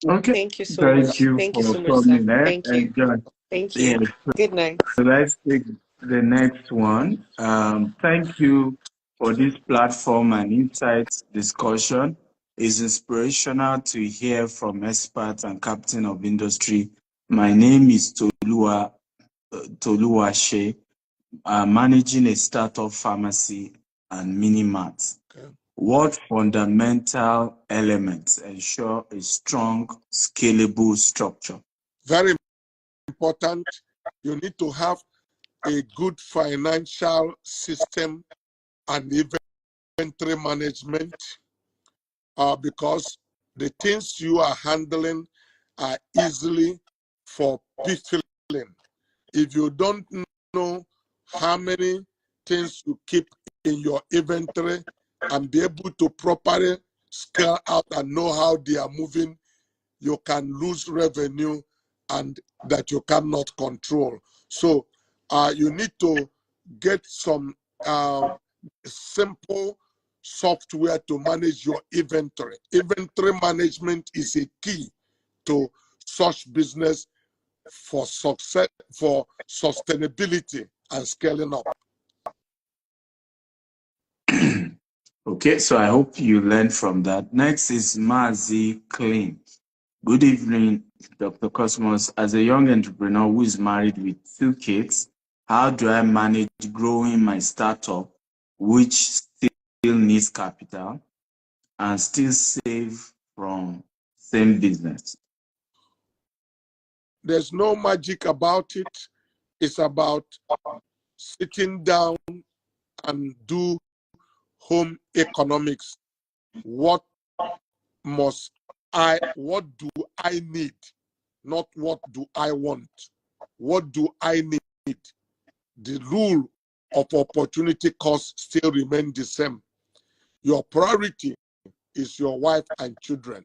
Okay. Thank you so much. Thank you so much, sir. Thank you. Thank you. Yeah. Good night. So let's take the next one. Thank you for this platform and insights discussion. It's inspirational to hear from experts and captain of industry. My name is Toluwashe, managing a startup pharmacy and mini mart. Okay. What fundamental elements ensure a strong, scalable structure? Very important. You need to have a good financial system and inventory management, because the things you are handling are easily fulfilling. If you don't know how many things you keep in your inventory and be able to properly scale out and know how they are moving, you can lose revenue and that you cannot control. So you need to get some simple software to manage your inventory. Inventory management is a key to such business for success, for sustainability and scaling up. Okay, so I hope you learned from that. Next is Mazi Clean. Good evening, Dr. Cosmos. As a young entrepreneur who is married with 2 kids, how do I manage growing my startup, which still needs capital, and still save from same business? There's no magic about it. It's about sitting down and do home economics. What do I need? Not what do I want? What do I need? The rule of opportunity cost still remain the same. Your priority is your wife and children.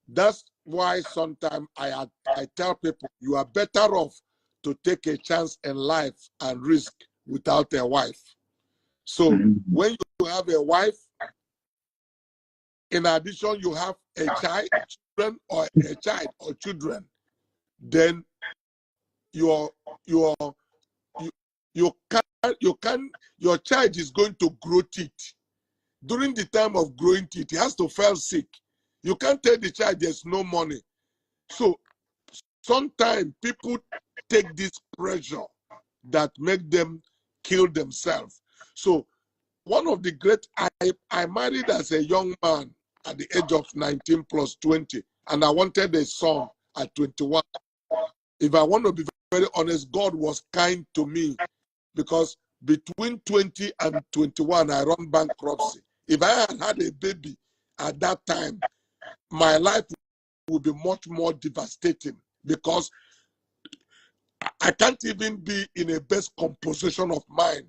That's why sometimes I tell people you are better off to take a chance in life and risk without a wife. So when you have a wife, in addition you have a child, children, or a child or children, then your child is going to grow teeth. During the time of growing teeth, he has to fall sick. You can't tell the child there's no money. So sometimes people take this pressure that make them kill themselves. So one of the great, I married as a young man at the age of 19 plus 20, and I wanted a son at 21. If I want to be very honest, God was kind to me, because between 20 and 21, I run bankruptcy. If I had had a baby at that time, my life would be much more devastating, because I can't even be in a best composition of mind.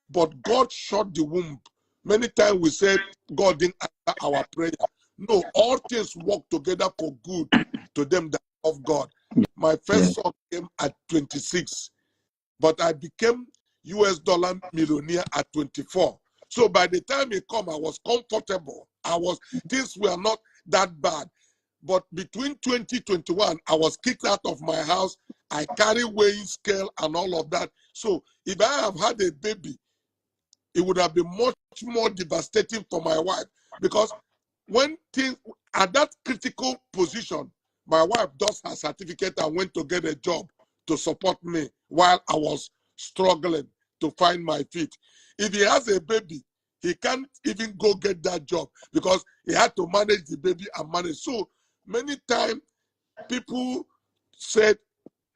But God shut the womb. Many times we said God didn't answer our prayer. No, all things work together for good to them that love God. My first son came at 26, but I became US dollar millionaire at 24. So by the time he come, I was comfortable. Things were not that bad. But between 2021, I was kicked out of my house. I carry weighing scale and all of that. So if I have had a baby, it would have been much more devastating for my wife, because when things at that critical position, my wife does her certificate and went to get a job to support me while I was struggling to find my feet. If he has a baby, he can't even go get that job because he had to manage the baby and manage. So many times people said,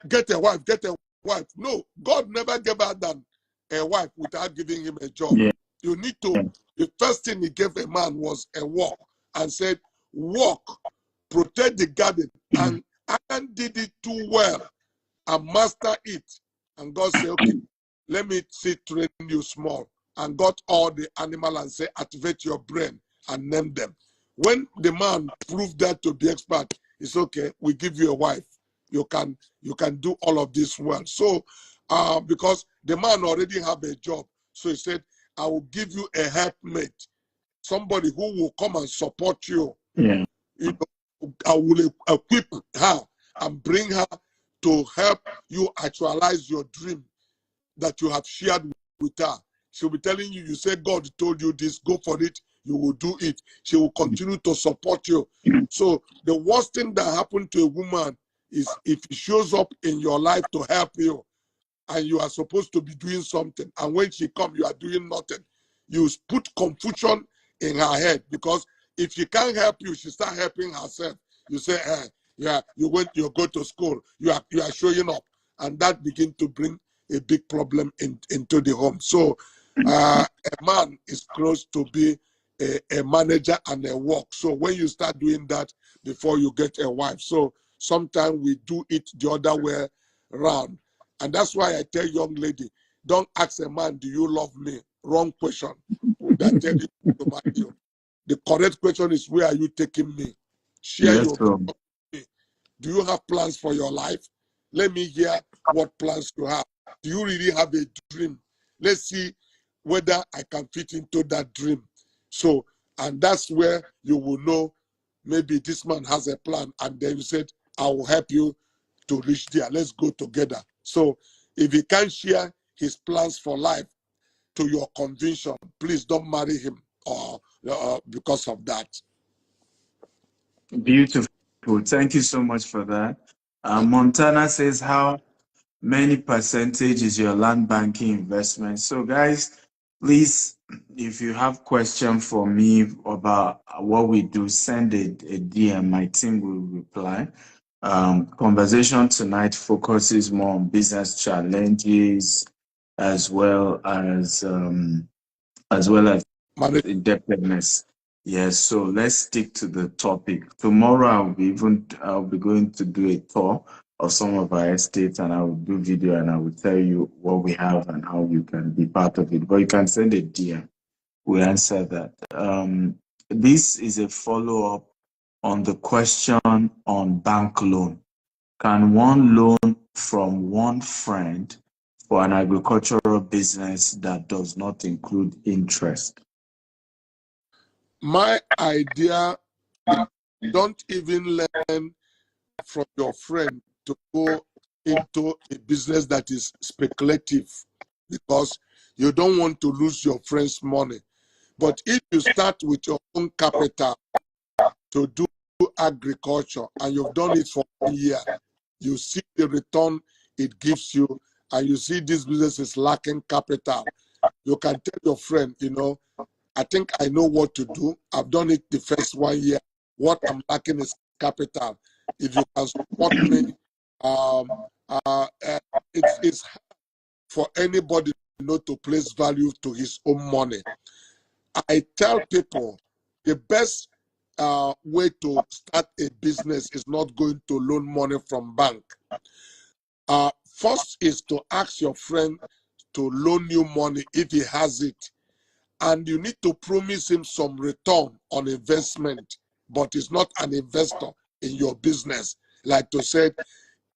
get a wife, get a wife. No, God never gave Adam a wife without giving him a job. You need to, the first thing he gave a man was a walk, and said, walk, protect the garden. And Adam did it too well and master it. And God said, okay, let me train you small. And got all the animal and say, activate your brain and name them. When the man proved that to be expert, it's okay, we give you a wife. You can do all of this well. So because the man already have a job, so he said, I will give you a helpmate, somebody who will come and support you. You know, I will equip her and bring her to help you actualize your dream that you have shared with her. She'll be telling you, you say God told you this, go for it, you will do it. She will continue to support you. So the worst thing that happened to a woman is if she shows up in your life to help you, and you are supposed to be doing something, and when she comes, you are doing nothing. You put confusion in her head, because if she can't help you, she start helping herself. You say, yeah, you go to school, you are showing up, and that begin to bring a big problem into the home. So a man is close to be a manager and a work. So when you start doing that before you get a wife, so sometimes we do it the other way around. And that's why I tell young lady, don't ask a man, do you love me? Wrong question. That tell you to marry you. The correct question is, where are you taking me? Share Yes, your sir. with me. Do you have plans for your life? Let me hear what plans you have. Do you really have a dream? Let's see whether I can fit into that dream. So, and that's where you will know maybe this man has a plan, and then you said, I will help you to reach there. Let's go together. So if he can't share his plans for life to your conviction, please don't marry him or because of that. Beautiful. Thank you so much for that. Montana says, how many percentage is your land banking investment? So guys, please, if you have question for me about what we do, send a DM. My team will reply. Conversation tonight focuses more on business challenges as well as indebtedness. Yes, so let's stick to the topic. Tomorrow I'll be going to do a tour of some of our estates, and I will do video and I will tell you what we have and how you can be part of it. But you can send a DM. We answer that. This is a follow-up on the question on bank loan. Can one loan from one friend for an agricultural business that does not include interest? My idea is, don't even learn from your friend to go into a business that is speculative, because you don't want to lose your friend's money. But if you start with your own capital to do agriculture, and you've done it for 1 year, you see the return it gives you, and you see this business is lacking capital, you can tell your friend, I think I know what to do. I've done it the first 1 year. What I'm lacking is capital. If you can support me, it's hard for anybody to place value to his own money. I tell people the best way to start a business is not going to loan money from bank. First is to ask your friend to loan you money if he has it, and you need to promise him some return on investment, but he's not an investor in your business. Like to say,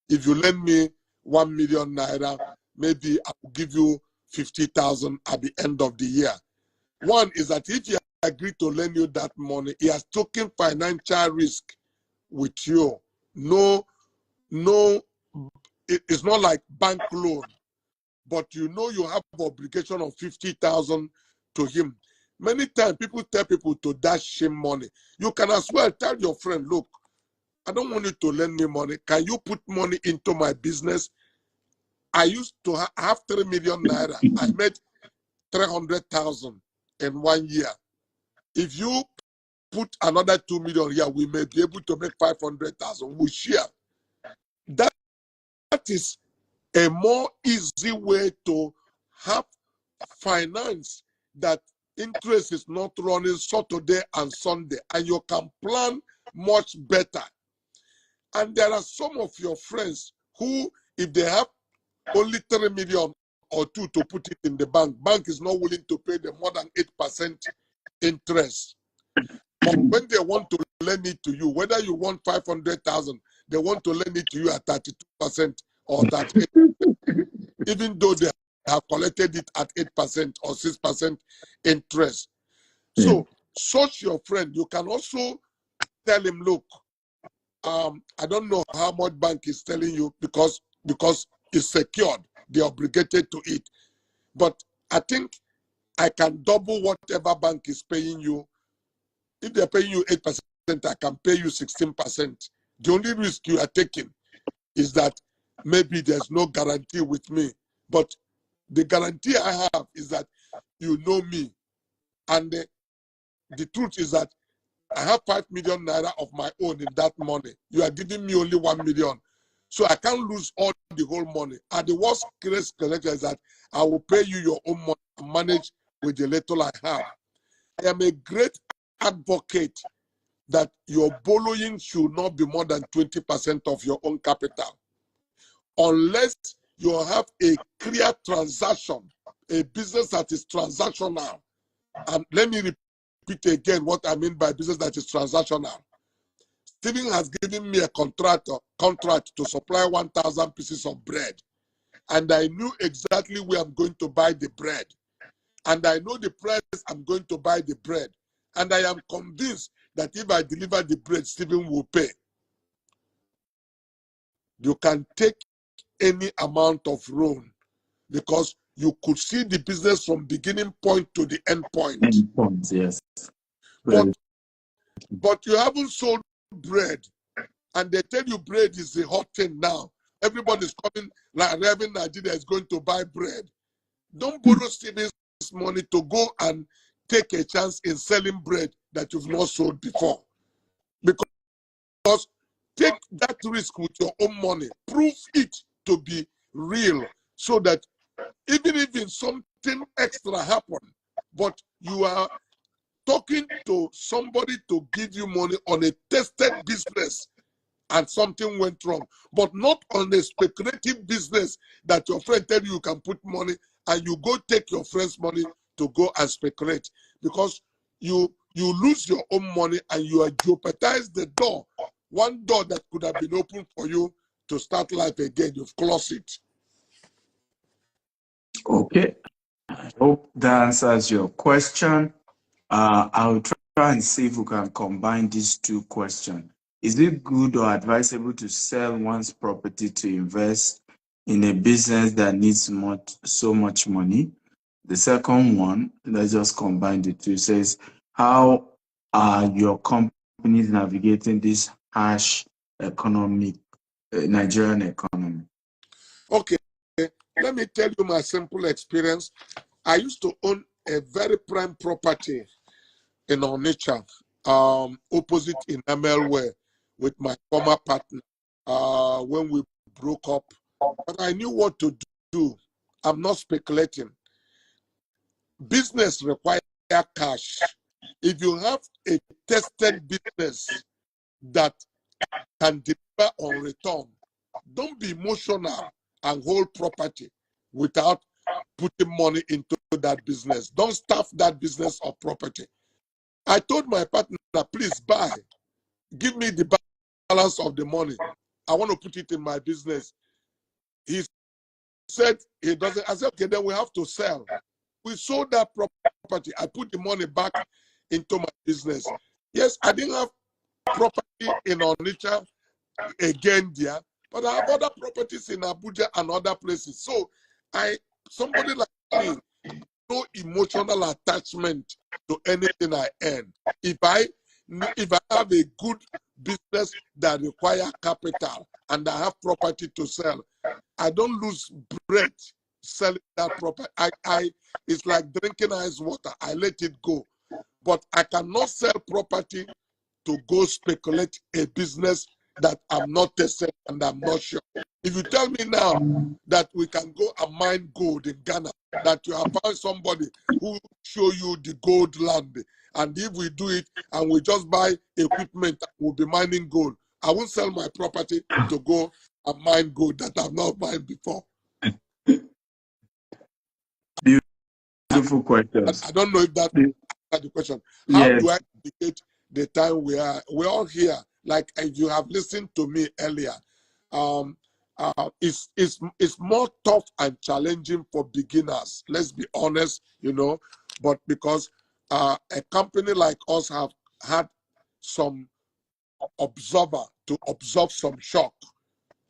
if you lend me 1 million naira, maybe I will give you 50,000 at the end of the year. One is that if he agreed to lend you that money, he has taken financial risk with you. No, it's not like bank loan, but you have obligation of 50,000 to him. Many times people tell people to dash him money. You can as well tell your friend, look, I don't want you to lend me money. Can you put money into my business? I used to have 3 million naira. I made 300,000 in 1 year. If you put another 2 million here, we may be able to make 500,000. We share. That is a more easy way to have finance, that interest is not running Saturday and Sunday, and you can plan much better. And there are some of your friends who, if they have only 3 million or 2 to put it in the bank is not willing to pay them more than 8% interest. But when they want to lend it to you, whether you want 500,000, they want to lend it to you at 32% or 38%, even though they have collected it at 8% or 6% interest. So, such your friend, you can also tell him, look, I don't know how much bank is telling you, because it's secured, they're obligated to it. But I think I can double whatever bank is paying you. If they're paying you 8%, I can pay you 16%. The only risk you are taking is that maybe there's no guarantee with me. But the guarantee I have is that you know me. And the truth is that I have 5 million naira of my own in that money. You are giving me only 1 million. So I can't lose all the whole money. And the worst case is that I will pay you your own money and manage with the little I have. I am a great advocate that your borrowing should not be more than 20% of your own capital. Unless you have a clear transaction, a business that is transactional. And let me repeat again what I mean by business that is transactional. Stephen has given me a contract to supply 1,000 pieces of bread. And I knew exactly where I'm going to buy the bread. And I know the price I'm going to buy the bread. And I am convinced that if I deliver the bread, Stephen will pay. You can take any amount of loan because you could see the business from beginning point to the end point. End point, yes. But you haven't sold bread, and they tell you bread is the hot thing now. Everybody's coming, like Reverend Nigeria is going to buy bread. Don't borrow Stephen's money to go and take a chance in selling bread that you've not sold before. Because take that risk with your own money. Prove it to be real so that even if something extra happen, but you are talking to somebody to give you money on a tested business and something went wrong, but not on a speculative business that your friend tell you can put money and you go take your friend's money to go and speculate, because you lose your own money and you jeopardize the door. One door that could have been open for you to start life again, you've closed it. Okay, I hope that answers your question. I'll try and see if we can combine these two questions. Is it good or advisable to sell one's property to invest in a business that needs so much money? The second one, let's just combine the two, says, how are your companies navigating this harsh Nigerian economy? Okay, let me tell you my simple experience. I used to own a very prime property in Onitsha, opposite in Emelware, with my former partner when we broke up. But I knew what to do. I'm not speculating. Business requires cash. If you have a tested business that can deliver on return, don't be emotional and hold property without putting money into that business. Don't stuff that business of property. I told my partner, please buy. Give me the balance of the money. I want to put it in my business. He said he doesn't. I said, okay, then we have to sell. We sold that property. I put the money back into my business. Yes, I didn't have property in Onitsha again there, but I have other properties in Abuja and other places. So somebody like me, no emotional attachment to anything I earn. If I have a good business that requires capital and I have property to sell, I don't lose breath selling that property. It's like drinking ice water. I let it go. But I cannot sell property to go speculate a business that I'm not tested and I'm not sure. If you tell me now that we can go and mine gold in Ghana, that you have found somebody who show you the gold land, and if we do it and we just buy equipment, we'll be mining gold, I won't sell my property to go and mine gold that I've not mined before. Beautiful questions. I don't know if that answered the question. How Yes. do I indicate the time we're all here? Like if you have listened to me earlier, it's more tough and challenging for beginners. Let's be honest, but because a company like us have had some observer to observe some shock,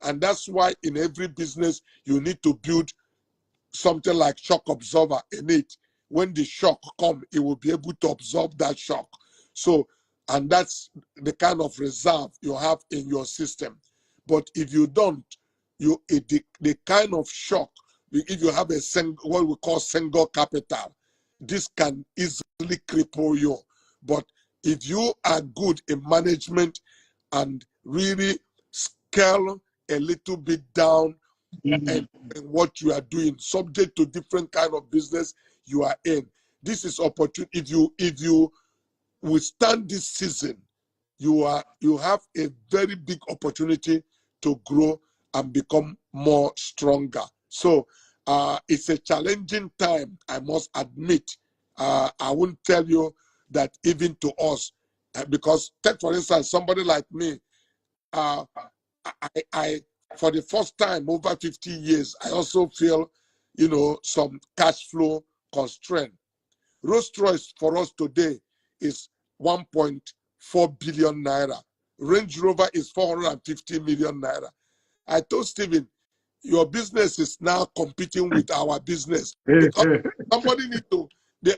and that's why in every business you need to build something like shock absorber in it. When the shock come, it will be able to absorb that shock. So, and that's the kind of reserve you have in your system. But if you don't, the kind of shock, if you have a what we call single capital, this can easily cripple you. But if you are good in management and really scale a little bit down and what you are doing, subject to different kind of business you are in, this is opportunity. If you withstand this season, you have a very big opportunity to grow and become more stronger. So it's a challenging time, I must admit. I won't tell you that even to us, because take for instance somebody like me. I for the first time over 50 years, I also feel, some cash flow constraint. Rolls Royce for us today is 1.4 billion naira. Range Rover is 450 million naira. I told Stephen, your business is now competing with our business because somebody need to.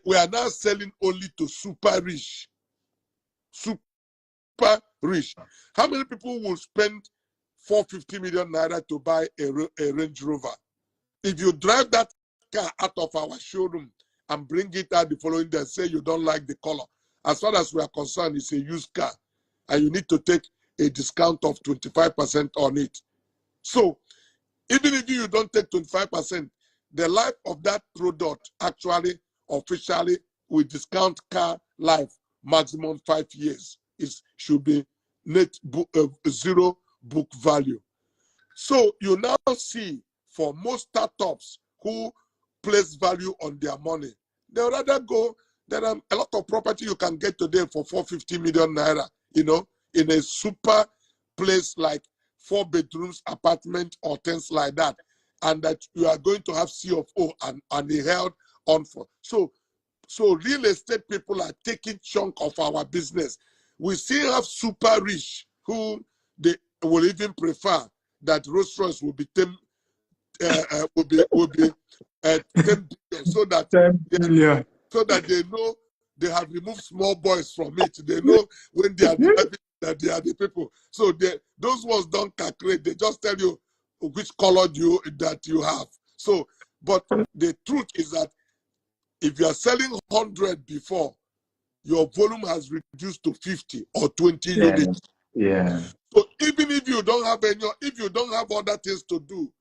We are now selling only to super rich. Super rich. How many people will spend 450 million naira to buy a Range Rover? If you drive that car out of our showroom and bring it out the following day and say you don't like the color, as far as we are concerned, it's a used car, and you need to take a discount of 25% on it. So even if you don't take 25%, the life of that product actually officially with discount car life maximum 5 years should be net zero book value. So you now see for most startups who place value on their money, they'll rather go. There are a lot of property you can get today for 450 million naira, in a super place like 4 bedrooms apartment or things like that, and that you are going to have CFO and they held on for. So real estate people are taking chunk of our business. We still have super rich who they will even prefer that Rolls Royce will be 10 10 billion, so that 10 billion. so that they know they have removed small boys from it. They know when they are driving that they are the people. So those ones don't calculate. They just tell you which color that you have. So, but the truth is that if you are selling 100 before, your volume has reduced to 50 or 20 units. Yeah. So even if you don't have other things to do,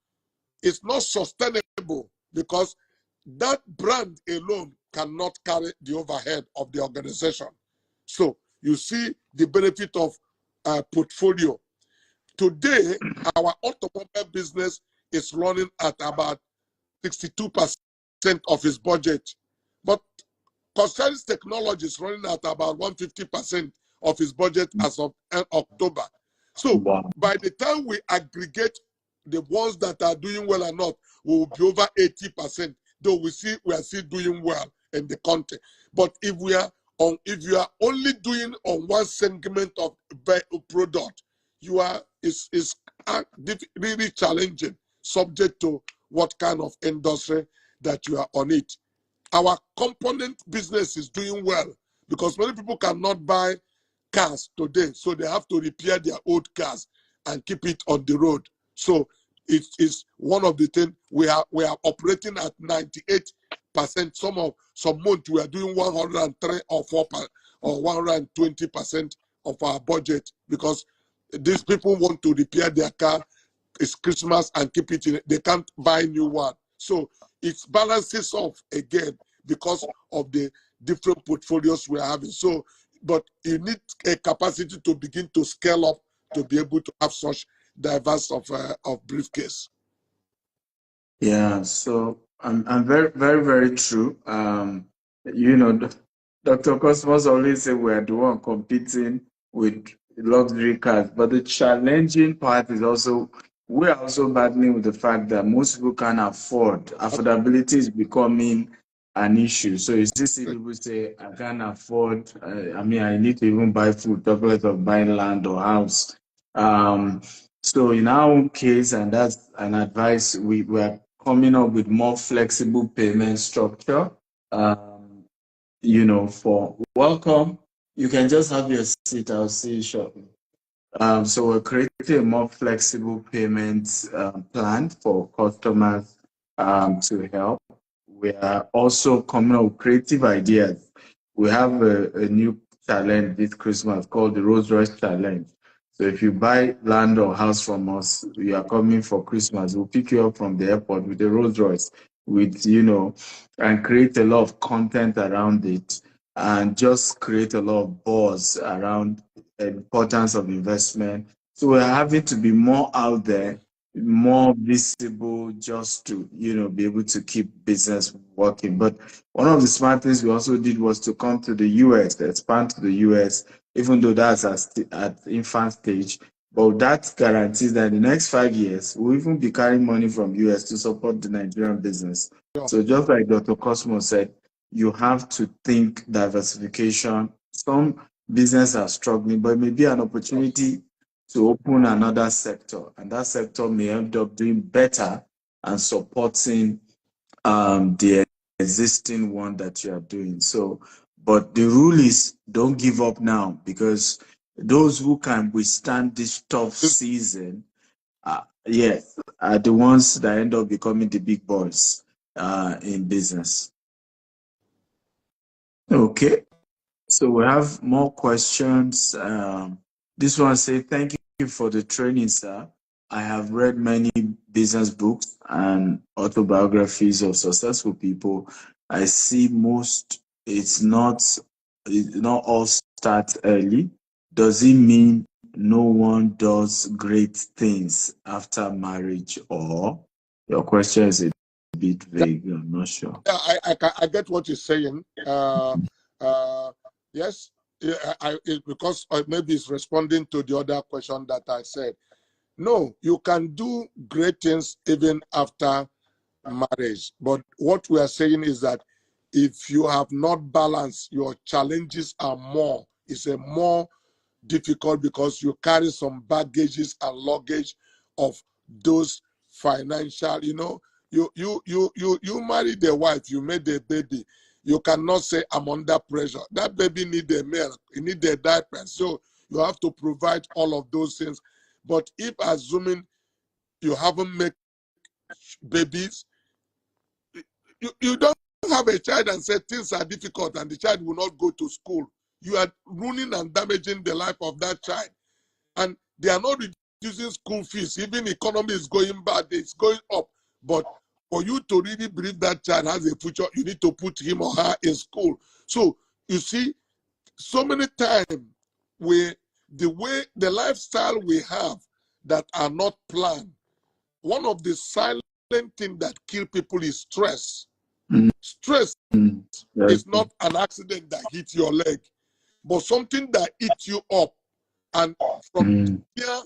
it's not sustainable because that brand alone cannot carry the overhead of the organization. So you see the benefit of portfolio. Today, our automobile business is running at about 62% of its budget. But Cosmas Technology is running at about 150% of its budget as of October. So by the time we aggregate the ones that are doing well or not, we will be over 80%. Though we are still doing well in the country. But if you are only doing on one segment of product, it's really challenging, subject to what kind of industry that you are on it. Our component business is doing well because many people cannot buy cars today, so they have to repair their old cars and keep it on the road. So it is one of the things we are operating at 98%. Some months we are doing 103 or 4 or 120% of our budget because these people want to repair their car. It's Christmas and keep it in. They can't buy new one. So it balances off again because of the different portfolios we're having. So, but you need a capacity to begin to scale up to be able to have such diverse of briefcase. Yeah, so I'm very, very, very true. You know, Dr. Cosmos always say we're the one competing with luxury cars, but the challenging part is also we're also battling with the fact that most people can't afford. Affordability is becoming an issue. So you see people say, I can't afford, I need to even buy food, talk less of buying land or house. So in our own case, and that's an advice, we are coming up with more flexible payment structure. For welcome, you can just have your seat. I'll see you shortly. So we're creating a more flexible payment plan for customers to help. We are also coming up with creative ideas. We have a new challenge this Christmas called the Rolls Royce Challenge. So if you buy land or house from us, you are coming for Christmas, we'll pick you up from the airport with a Rolls Royce, and create a lot of content around it, and just create a lot of buzz around the importance of investment. So we're having to be more out there, more visible, just to be able to keep business working. But one of the smart things we also did was to come to the US, expand to the US, even though that's at infant stage. But that guarantees that in the next 5 years, we'll even be carrying money from US to support the Nigerian business. Sure. So just like Dr. Cosmo said, you have to think diversification. Some businesses are struggling, but it may be an opportunity to open another sector, and that sector may end up doing better and supporting the existing one that you are doing. So, but the rule is don't give up now, because those who can withstand this tough season, yes, are the ones that end up becoming the big boys in business. Okay. So we have more questions. This one says, thank you for the training, sir. I have read many business books and autobiographies of successful people. I see it's not all start early. Does it mean no one does great things after marriage? Or your question is a bit vague, I'm not sure. Yeah, I get what you're saying. Yes, because maybe it's responding to the other question that I said. No, you can do great things even after marriage. But what we are saying is that if you have not balanced, your challenges are more. It's a more difficult because you carry some baggages and luggage of those financial, you married a wife, you made a baby. You cannot say I'm under pressure. That baby need a milk, it need a diaper. So you have to provide all of those things. But if assuming you haven't made babies, you don't have a child and say things are difficult and the child will not go to school. You are ruining and damaging the life of that child. And they are not reducing school fees. Even economy is going bad, it's going up. But for you to really believe that child has a future, you need to put him or her in school. So you see, so many times the lifestyle we have that are not planned, one of the silent things that kill people is stress. Stress is not an accident that hits your leg, but something that eats you up. And from here,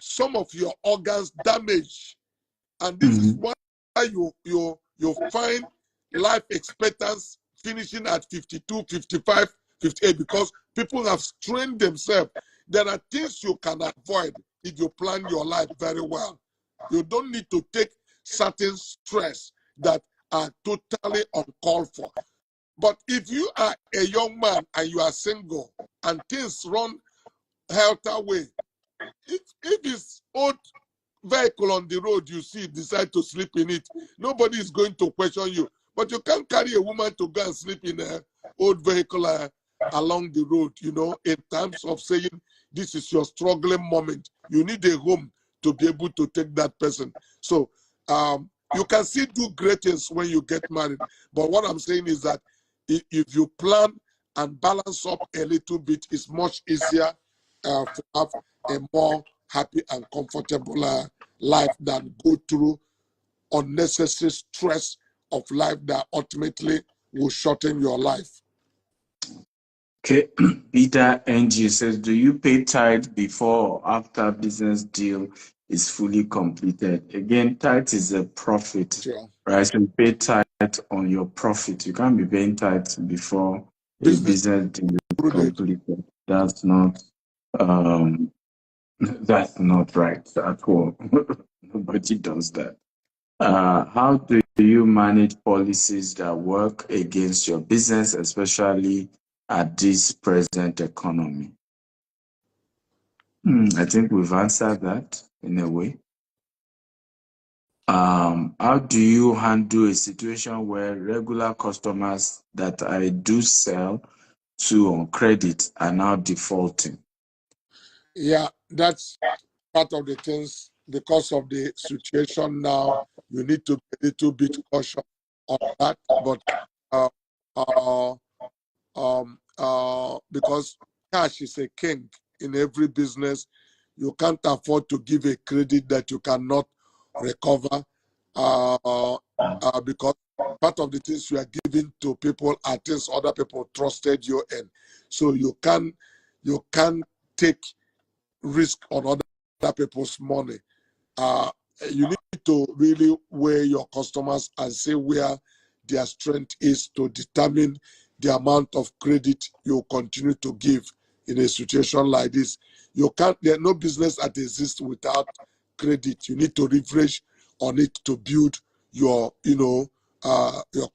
some of your organs damage. And this is why you find life expectancy finishing at 52, 55, 58, because people have strained themselves. There are things you can avoid if you plan your life very well. You don't need to take certain stress that are totally uncalled for. But if you are a young man and you are single and things run helter way, if it's old vehicle on the road you see, decide to sleep in it, nobody is going to question you. But you can't carry a woman to go and sleep in an old vehicle along the road, in terms of saying this is your struggling moment. You need a home to be able to take that person. So you can still do great things when you get married. But what I'm saying is that if you plan and balance up a little bit, it's much easier to have a more happy and comfortable life than go through unnecessary stress of life that ultimately will shorten your life. Okay, Peter NG says, do you pay tithe before or after business deal is fully completed? Again, tithe is a profit, Sure. right? So you pay tithe on your profit. You can't be paying tithe before a business deal is completed. That's not right at all. Nobody does that. How do you manage policies that work against your business, especially at this present economy? I think we've answered that in a way. How do you handle a situation where regular customers that I do sell to on credit are now defaulting? Yeah, that's part of the things. Because of the situation now, you need to be a little bit cautious on that. But uh, uh, because cash is a king in every business, you can't afford to give a credit that you cannot recover. Because part of the things you are giving to people are things other people trusted you in, so you can take risk on other people's money. uh, you need to really weigh your customers and see where their strength is to determine the amount of credit you continue to give in a situation like this. You can't, there's no business that exists without credit. You need to leverage on it to build your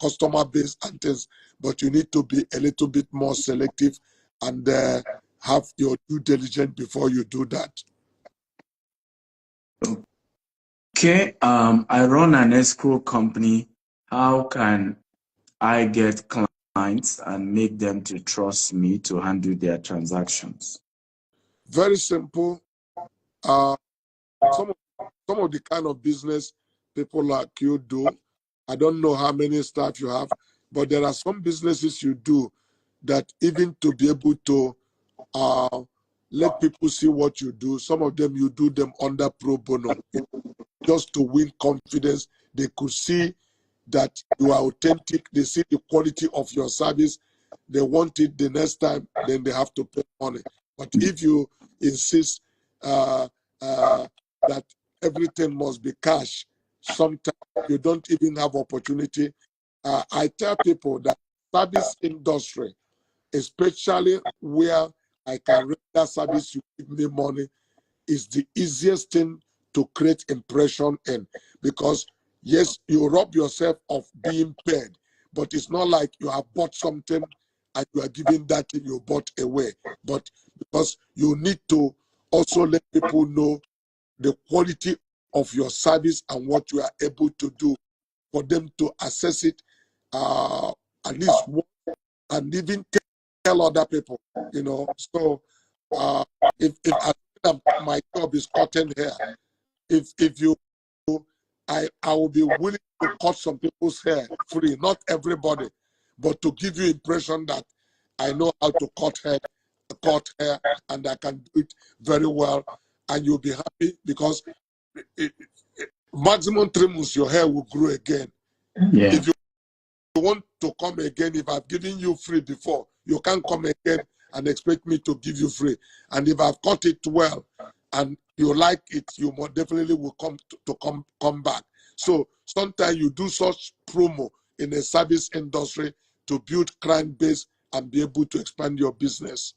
customer base and things, but you need to be a little bit more selective and have your due diligence before you do that. Okay, I run an escrow company. How can I get clients and make them to trust me to handle their transactions? Very simple. Uh, some of the kind of business people like you do, I don't know how many staff you have, but there are some businesses you do that even to be able to let people see what you do, some of them you do them under pro bono, just to win confidence. They could see that you are authentic. They see the quality of your service. They want it the next time, then they have to pay money. But if you insist uh, that everything must be cash, sometimes you don't even have opportunity. I tell people that service industry, especially where I can render service, you give me money, is the easiest thing to create impression in, because yes, you rob yourself of being paid, but it's not like you have bought something and you are giving that thing you bought away. But because you need to also let people know the quality of your service and what you are able to do for them to assess it at least once, and even tell other people, So uh, if I think that my job is cutting hair, if you, I will be willing to cut some people's hair free, not everybody, but to give you impression that I know how to cut hair, and I can do it very well, and you'll be happy because it, maximum 3 months your hair will grow again. Yeah. If you want to come again, if I've given you free before, you can't come again and expect me to give you free. And if I've cut it well and you like it, you more definitely will come back. So sometimes you do such promo in the service industry to build client base and be able to expand your business.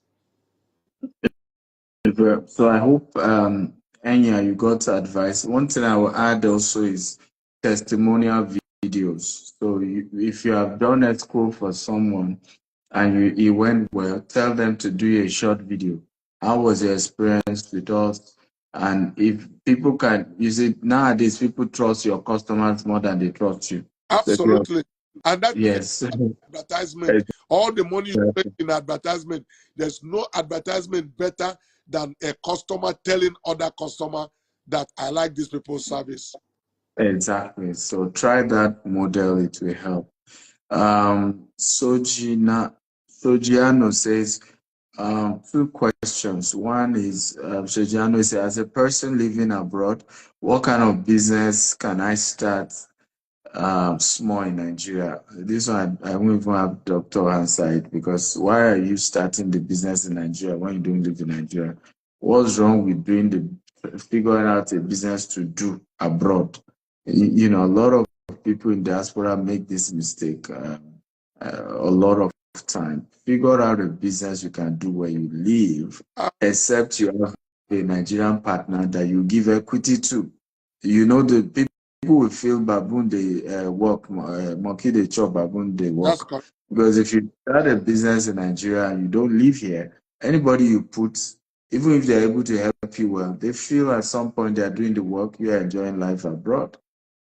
So I hope, Enya, you got advice. One thing I will add also is testimonial videos. So if you have done escrow for someone and it went well, tell them to do a short video. How was your experience with us? And if people can use it nowadays, people trust your customers more than they trust you. So Absolutely. And that is yes. advertisement. All the money you spend in advertisement, there's no advertisement better than a customer telling other customer that I like this people's service. Exactly. So try that model, it will help. Sojiano says, two questions. One is, Sojiano says, as a person living abroad, what kind of business can I start small in Nigeria? This one, I won't even have doctor answer it, because why are you starting the business in Nigeria when you don't live in Nigeria? What's wrong with figuring out a business to do abroad? A lot of people in diaspora make this mistake a lot of time. Figure out a business you can do where you live, except you have a Nigerian partner that you give equity to. The will feel baboon they work, monkey they chop, baboon they That's work. correct. Because if you start a business in Nigeria and you don't live here, anybody you put, even if they're able to help you well, they feel at some point they're doing the work, you're enjoying life abroad.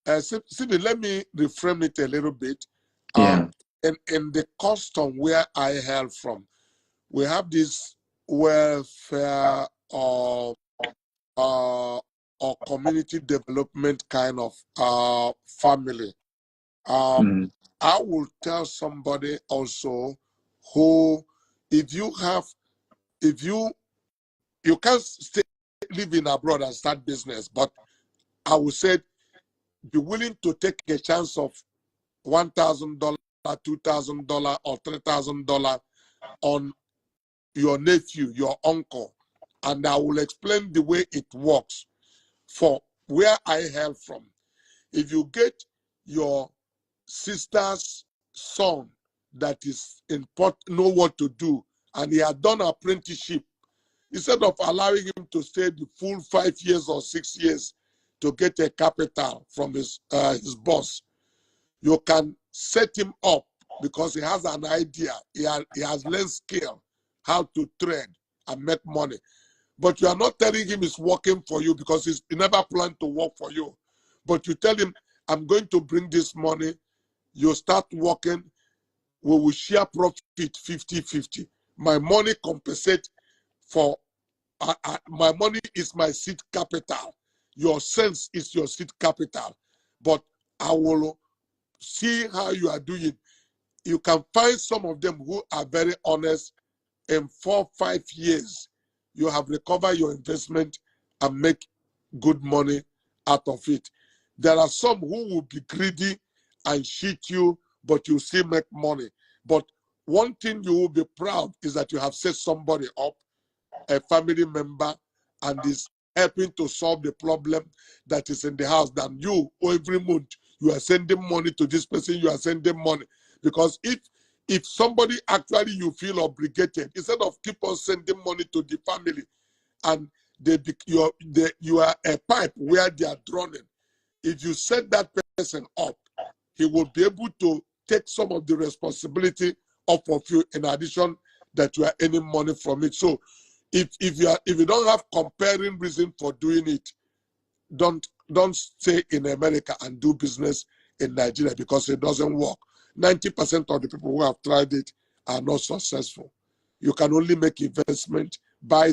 Sydney, let me reframe it a little bit. Yeah. In the custom where I hail from, we have this welfare or community development kind of family. Mm. I will tell somebody also who, if you can't stay living abroad and start business, but I would say be willing to take a chance of $1,000, $2,000, or $3,000 on your nephew, your uncle, and I will explain the way it works. For where I hail from, if you get your sister's son that is in port, know what to do, and he had done apprenticeship, instead of allowing him to stay the full 5 years or 6 years to get a capital from his boss, you can set him up because he has an idea. He has learned skill, how to trade and make money. But you are not telling him it's working for you because he never planned to work for you. But you tell him, I'm going to bring this money. You start working. We will share profit 50-50. My money compensate for, my money is my seed capital. Your sense is your seed capital. But I will see how you are doing. You can find some of them who are very honest. In 4-5 years, you have recovered your investment and make good money out of it. There are some who will be greedy and cheat you, but you still make money. But one thing you will be proud is that you have set somebody up, a family member, and is helping to solve the problem that is in the house. Than you, every month, you are sending money to this person, you are sending money. Because if somebody actually you feel obligated, instead of keep on sending money to the family, and you are a pipe where they are drowning, if you set that person up, he will be able to take some of the responsibility off of you, in addition that you are earning money from it. So if you don't have comparing reason for doing it, don't stay in America and do business in Nigeria, because it doesn't work. 90% of the people who have tried it are not successful. You can only make investment, buy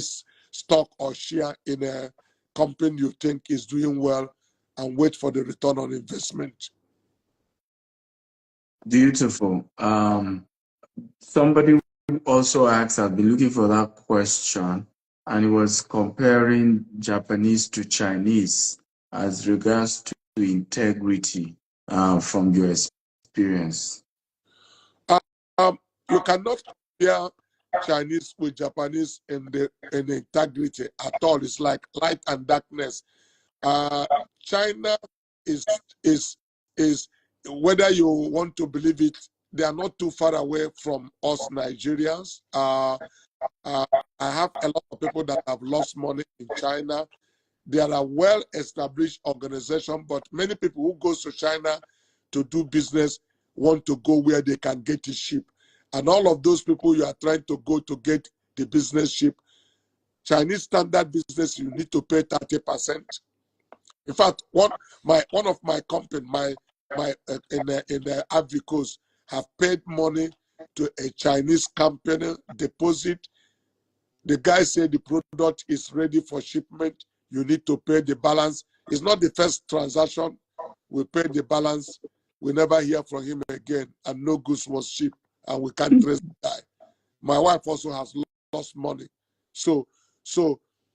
stock or share in a company you think is doing well, and wait for the return on investment. Beautiful. Somebody also asked, I've been looking for that question, and it was comparing Japanese to Chinese as regards to integrity from your experience. You cannot compare Chinese with Japanese in the integrity at all. It's like light and darkness. China is whether you want to believe it, they are not too far away from us Nigerians. I have a lot of people that have lost money in China. They are a well-established organization, but many people who go to China to do business want to go where they can get it cheap. And all of those people you are trying to go to get the business cheap, Chinese standard business, you need to pay 30%. In fact, one of my company, in the Ivory Coast, have paid money to a Chinese company, deposit. The guy said the product is ready for shipment. You need to pay the balance. It's not the first transaction. We pay the balance. We never hear from him again, and no goods was shipped, and we can't trace the guy. My wife also has lost money. So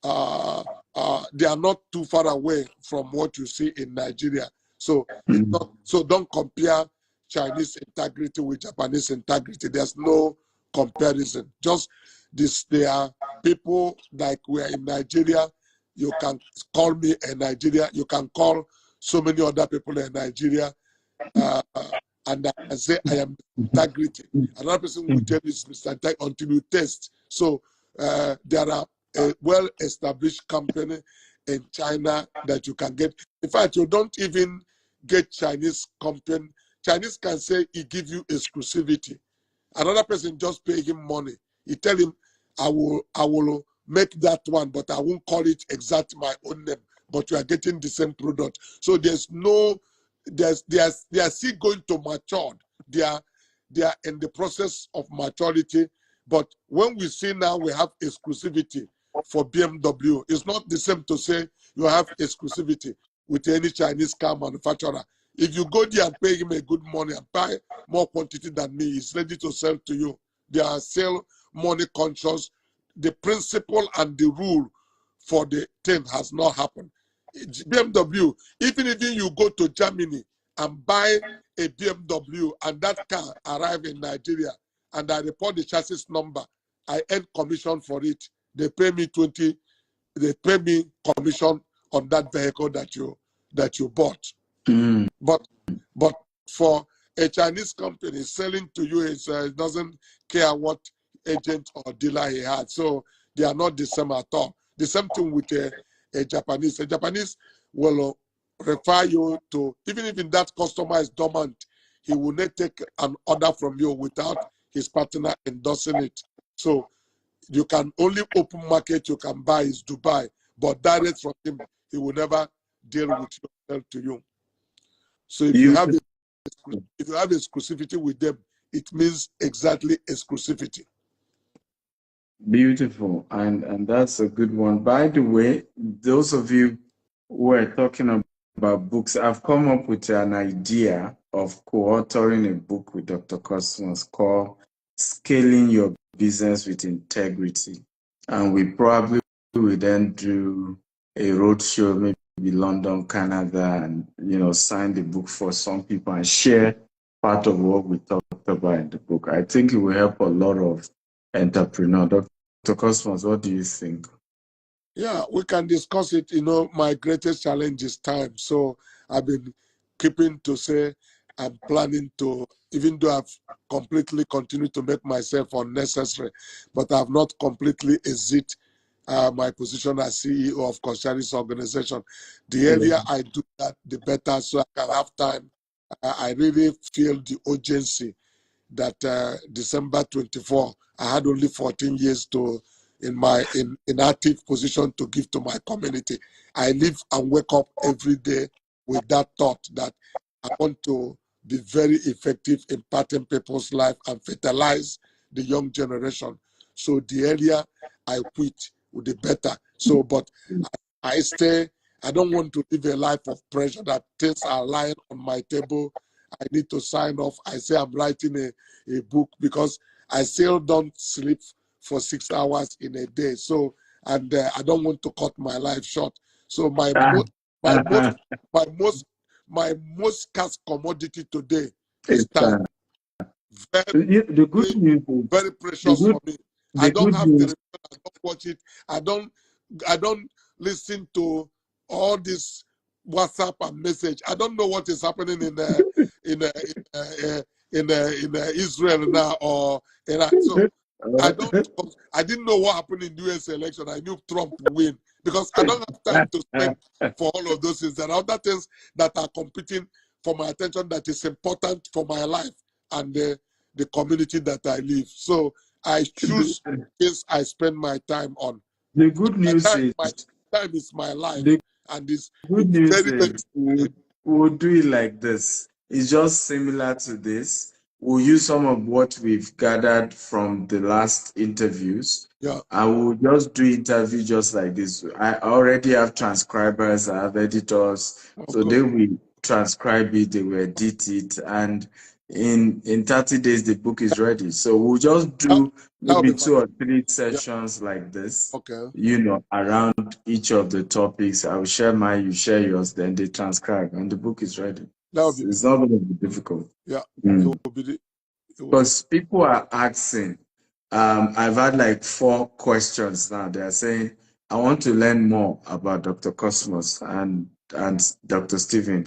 they are not too far away from what you see in Nigeria. So it's not, so don't compare Chinese integrity with Japanese integrity. There's no comparison. Just this, there are people like we are in Nigeria. You can call me a Nigeria. You can call so many other people in Nigeria, and I say I am integrity. Another person will tell you it's Mr. Integrity until you test. So there are a well-established company in China that you can get. In fact, you don't even get Chinese company. Chinese can say he give you exclusivity. Another person just pay him money. He tell him, I will make that one, but I won't call it exactly my own name. But you are getting the same product. So they are still going to mature. They are in the process of maturity. But when we see now we have exclusivity for BMW, it's not the same to say you have exclusivity with any Chinese car manufacturer. If you go there and pay him a good money and buy more quantity than me, he's ready to sell to you. They are sell money conscious. The principle and the rule for the thing has not happened. BMW, even if you go to Germany and buy a BMW and that car arrive in Nigeria and I report the chassis number, I earn commission for it. They pay me commission on that vehicle that you bought. Mm. But for a Chinese company selling to you, it doesn't care what agent or dealer he had. So they are not the same at all. The same thing with a Japanese. A Japanese will refer you to, even if that customer is dormant, he will not take an order from you without his partner endorsing it. So you can only open market you can buy is Dubai, but direct from him, he will never deal with you to you. So if you have exclusivity with them, it means exactly exclusivity. Beautiful, and that's a good one. By the way, those of you who are talking about books, I've come up with an idea of co-authoring a book with Dr. Cosmas called Scaling Your Business with Integrity. And we probably will then do a roadshow, maybe London, Canada, and sign the book for some people and share part of what we talked about in the book. I think it will help a lot of entrepreneurs. Dr. Cosmos, what do you think? Yeah, we can discuss it. My greatest challenge is time. So I've been keeping to say I'm planning to, even though I've completely continued to make myself unnecessary, but I've not completely exit my position as CEO of Conscious Organization. The earlier I do that, the better, so I can have time. I really feel the urgency that December 24, I had only 14 years in active position to give to my community. I live and wake up every day with that thought that I want to be very effective in impacting people's life and fertilize the young generation. So the earlier I quit, the better. So, but I don't want to live a life of pressure that things are lying on my table. I need to sign off. I say I'm writing a book because I still don't sleep for 6 hours in a day. So, and I don't want to cut my life short. So my most scarce commodity today is time. The good news is, very precious for me. I don't have the report, I don't watch it. I don't listen to all this WhatsApp and message. I don't know what is happening in Israel now or Iraq. So I didn't know what happened in the US election. I knew Trump would win because I don't have time to spend for all of those things. There are other things that are competing for my attention that is important for my life and the community that I live. So I choose things I spend my time on. The good news is my time is my life, and it's good news very, very is we'll do it like this. It's just similar to this. We'll use some of what we've gathered from the last interviews. Yeah. I will just do interview just like this. I already have transcribers, I have editors, so they will transcribe it, they will edit it, and in 30 days the book is ready. So we'll just do maybe 2 or 3 sessions like this. Around each of the topics. I will share mine, you share yours, then they transcribe, and the book is ready. It's not going to be difficult. Yeah, it will be. Because people are asking. I've had like 4 questions now. They are saying, I want to learn more about Dr. Cosmos and Dr. Stephen.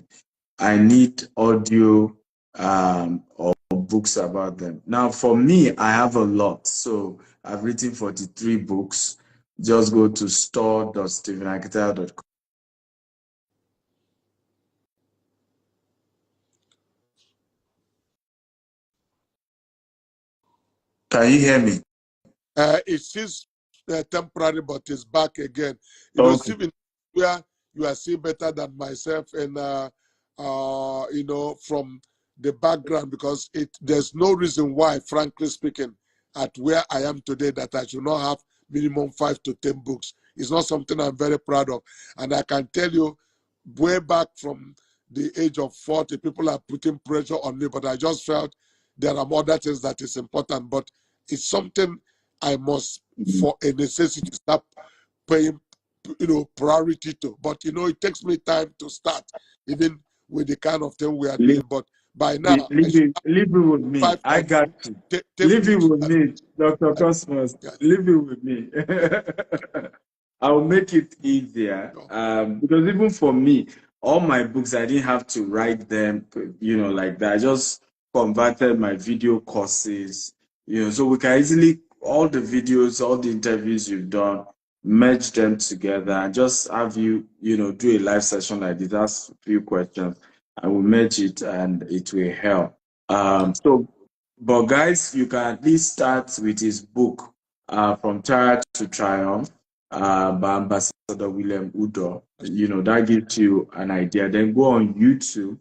I need audio or books about them. Now, for me, I have a lot. So I've written 43 books. Just go to store.stephenakita.com. Can you hear me? It is temporary, but it's back again. Okay. Stephen, where you are seeing better than myself, and from the background, because there's no reason why, frankly speaking, at where I am today, that I should not have minimum 5 to 10 books. It's not something I'm very proud of, and I can tell you, way back from the age of 40, people are putting pressure on me, but I just felt there are other things that is important, but it's something I must, for a necessity, start paying, priority to. But it takes me time to start, even with the kind of thing we are doing. But by now, leave it with me. I got you. Leave it with me, Dr. Cosmas. Leave it with me. I'll make it easier. Because even for me, all my books, I didn't have to write them, like that. I just converted my video courses, so we can easily, all the videos, all the interviews you've done, merge them together and just have you, do a live session like this, ask a few questions, and we'll merge it and it will help. But guys, you can at least start with his book, From Tired to Triumph, by Ambassador William Udo. That gives you an idea. Then go on YouTube.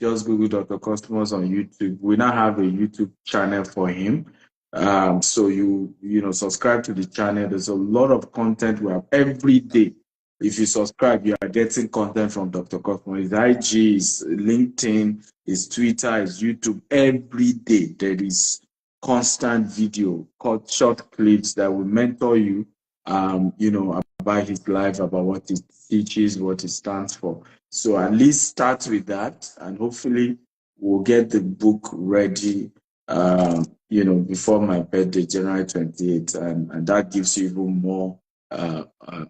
Just Google Dr. Cosmos on YouTube. We now have a YouTube channel for him. So you subscribe to the channel. There's a lot of content we have every day. If you subscribe, you are getting content from Dr. Cosmos. His IG, his LinkedIn, his Twitter, his YouTube. Every day there is constant video, called short clips that will mentor you, about his life, about what he teaches, what he stands for. So at least start with that, and hopefully we'll get the book ready, before my birthday, January 28th, and that gives you even more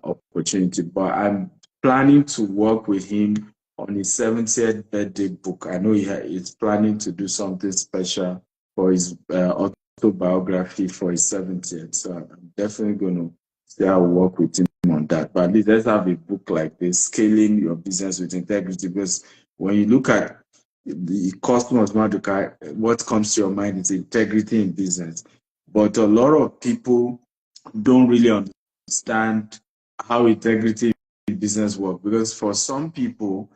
opportunity. But I'm planning to work with him on his 70th birthday book. I know he's planning to do something special for his autobiography for his 70th. So I'm definitely going to say I'll work with him on that. But at least let's have a book like this, Scaling Your Business with Integrity, because when you look at the Cosmas Maduka, what comes to your mind is integrity in business. But a lot of people don't really understand how integrity in business works, because for some people,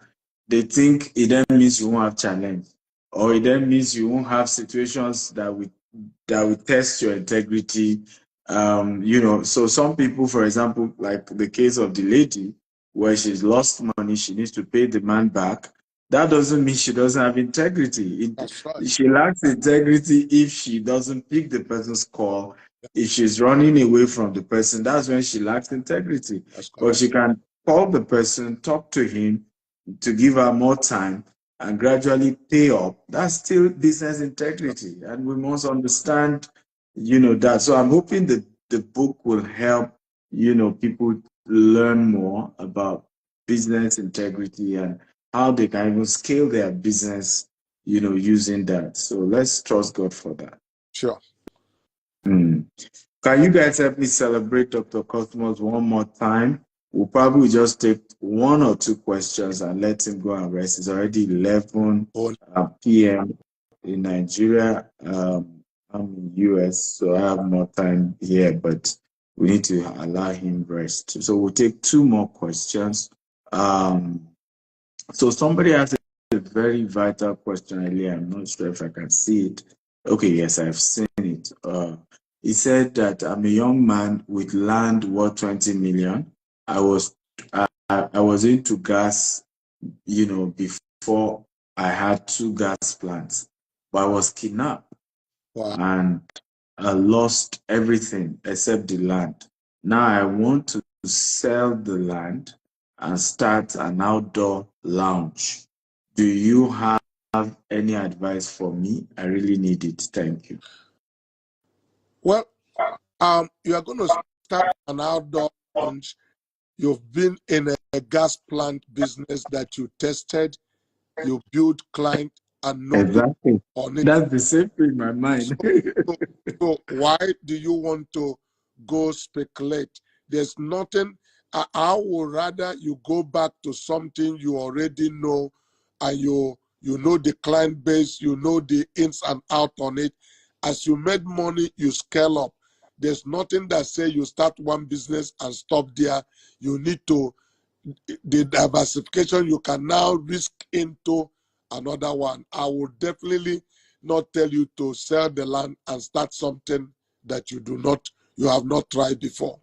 they think it then means you won't have challenge, or it then means you won't have situations that will test your integrity. So some people, for example, like the case of the lady where she's lost money, she needs to pay the man back. That doesn't mean she doesn't have integrity. That's right. She lacks integrity if she doesn't pick the person's call. If she's running away from the person, that's when she lacks integrity. But she can call the person, talk to him, to give her more time, and gradually pay up. That's still business integrity. And we must understand, that. So I'm hoping that the book will help, people learn more about business integrity and how they can even scale their business, using that. So let's trust God for that. Sure. Can you guys help me celebrate Dr. Cosmos one more time? We'll probably just take 1 or 2 questions and let him go and rest. It's already 11 p.m. in Nigeria. I'm in US, so I have more time here, but we need to allow him rest. So we'll take 2 more questions. So somebody asked a very vital question earlier. I'm not sure if I can see it. Okay, yes, I've seen it. He said that I'm a young man with land worth 20 million. I was into gas, before I had 2 gas plants, but I was kidnapped. Wow. And I lost everything except the land. Now I want to sell the land and start an outdoor lounge. Do you have any advice for me? I really need it. Thank you. Well, you are going to start an outdoor lounge. You've been in a gas plant business that you tested, you build client, and know exactly on it. That's the same thing in my mind. So why do you want to go speculate? There's nothing. I would rather you go back to something you already know, and you know the client base, you know the ins and out on it, as you made money, you scale up. There's nothing that say you start one business and stop there. You need to, the diversification, you can now risk into another one. I would definitely not tell you to sell the land and start something that you have not tried before.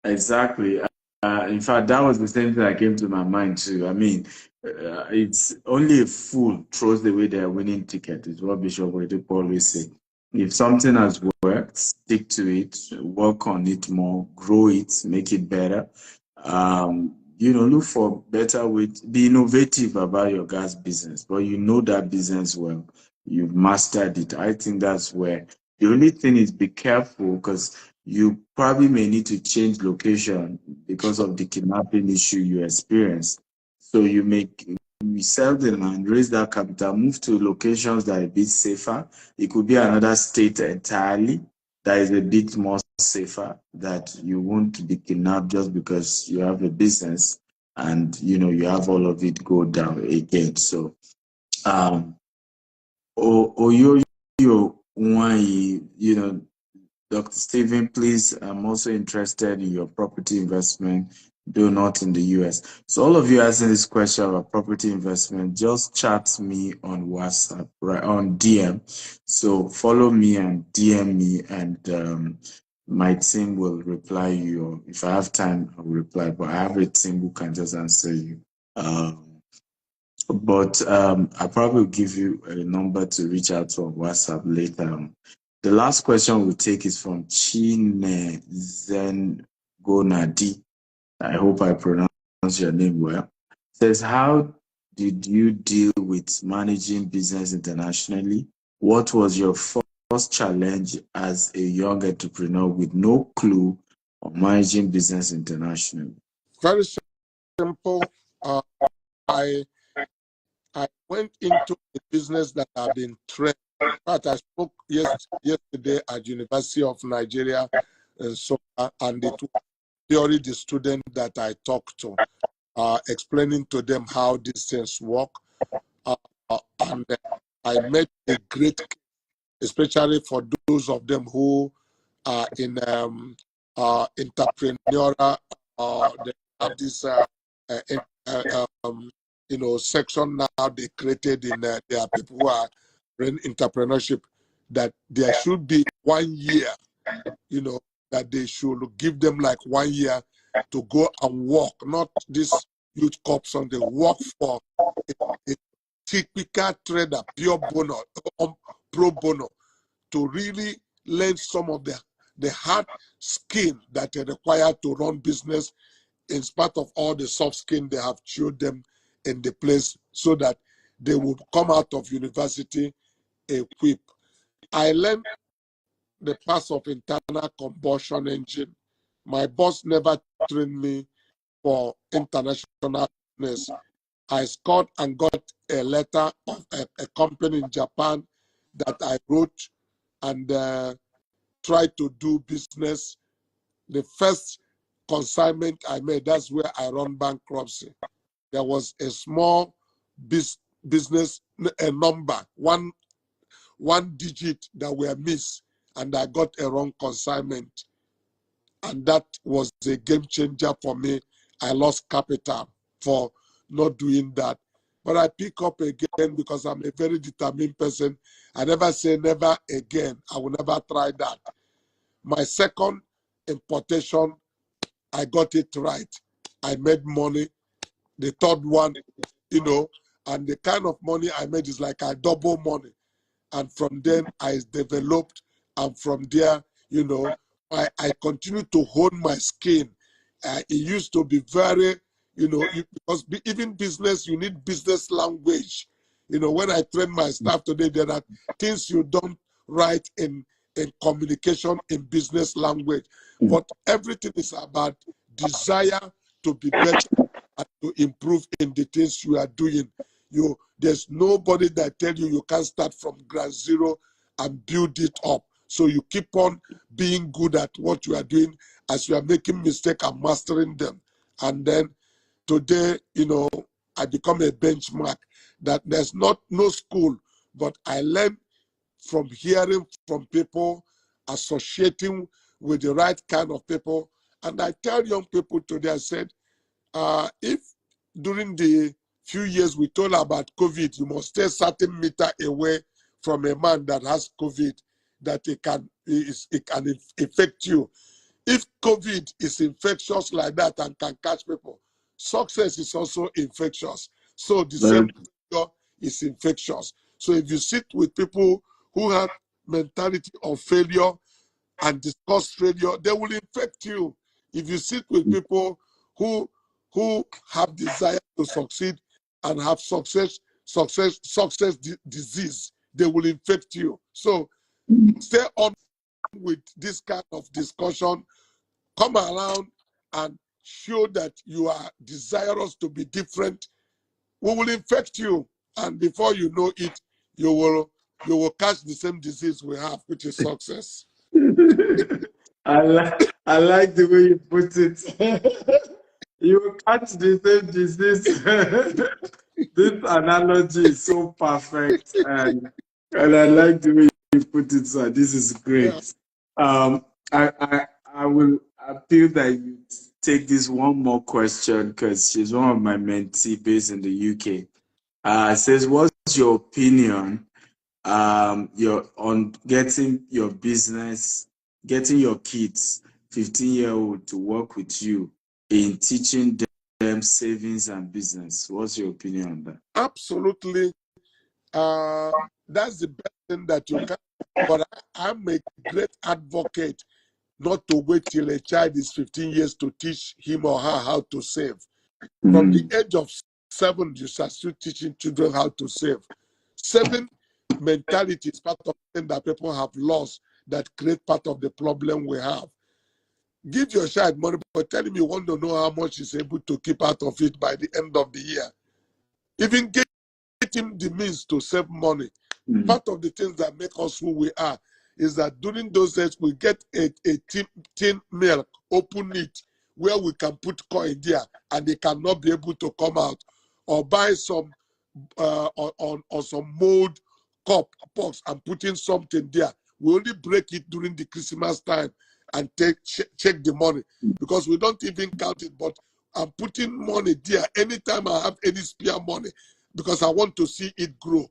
Exactly. In fact, that was the same thing that came to my mind too. I mean, it's only a fool throws away their winning ticket, is what Bishop Oyedepo always say. If something has worked, stick to it, work on it more, grow it, make it better. Look for better ways, be innovative about your gas business, but you know that business well, you've mastered it. I think that's where the only thing is be careful, because you probably may need to change location because of the kidnapping issue you experienced. So you sell the land, raise that capital, move to locations that are a bit safer. It could be another state entirely that is a bit more safer, that you won't be kidnapped just because you have a business and you have all of it go down again. So Oyoyo Nwanyi, Dr. Stephen, please, I'm also interested in your property investment, though not in the US. So all of you asking this question about property investment, just chat me on WhatsApp, right, on DM. So follow me and DM me, and my team will reply you. If I have time, I'll reply, but I have a team who can just answer you. But I probably will give you a number to reach out to on WhatsApp later on. The last question we'll take is from Chine Zengonadi. I hope I pronounced your name well. It says, how did you deal with managing business internationally? What was your first challenge as a young entrepreneur with no clue on managing business internationally? Very simple. I went into a business that I've been trained. In fact, I spoke yesterday at University of Nigeria, and it was purely the student that I talked to, explaining to them how these things work. And I made a great case, especially for those of them who are in entrepreneurial, they have this section now they created in there are people who are in entrepreneurship, that there should be 1 year, that they should give them like 1 year to go and work, not this youth corp something, work for a typical trader, pure bono, pro bono, to really learn some of the hard skill that they require to run business, in spite of all the soft skill they have showed them in the place, so that they will come out of university equipped. I learned the parts of internal combustion engine. My boss never trained me for international business. I scored and got a letter of a company in Japan that I wrote and tried to do business. The first consignment I made, that's where I run bankruptcy. There was a small business, a number, one digit that were missed, and I got a wrong consignment. And that was a game changer for me. I lost capital for not doing that. But I pick up again because I'm a very determined person. I never say never again. I will never try that. My second importation, I got it right. I made money. The third one, and the kind of money I made is like I double money. And from then I developed, and from there, I continue to hone my skin. It used to be very, because even business, you need business language. When I train my staff today, there are things you don't write in communication in business language. But everything is about desire to be better and to improve in the things you are doing. There's nobody that tell you can't start from ground zero and build it up. So you keep on being good at what you are doing as you are making mistakes and mastering them. And then today, I become a benchmark that there's no school, but I learned from hearing from people, associating with the right kind of people. And I tell young people today, I said, if during the few years we told about COVID, you must stay a certain meter away from a man that has COVID, that it can affect you. If COVID is infectious like that and can catch people, success is also infectious. So the same failure is infectious. So if you sit with people who have mentality of failure and discuss failure, they will infect you. If you sit with people who have desire to succeed and have success disease, they will infect you. So stay on with this kind of discussion. Come around and show that you are desirous to be different. We will infect you, and before you know it, you will catch the same disease we have, which is success. I like the way you put it. You will catch the same disease. This analogy is so perfect, and I like the way you put it, sir. This is Yeah. great. I will appeal that you take this one more question because she's one of my mentee based in the UK. It says, what's your opinion your on getting your business, getting your kids, 15-year-old, to work with you in teaching them savings and business? What's your opinion on that? Absolutely. That's the best thing that you can. But I'm a great advocate not to wait till a child is 15 years to teach him or her how to save. From the age of 7, you start still teaching children how to save. Saving mentality is part of the thing that people have lost that create part of the problem we have. Give your child money, but tell him you want to know how much he's able to keep out of it by the end of the year. Even get him the means to save money. Part of the things that make us who we are is that during those days we get a tin milk, open it, where we can put coin there and they cannot be able to come out, or buy some on some mold cup box and put in something there. We only break it during the Christmas time and check the money, because we don't even count it. But I'm putting money there anytime I have any spare money, because I want to see it grow.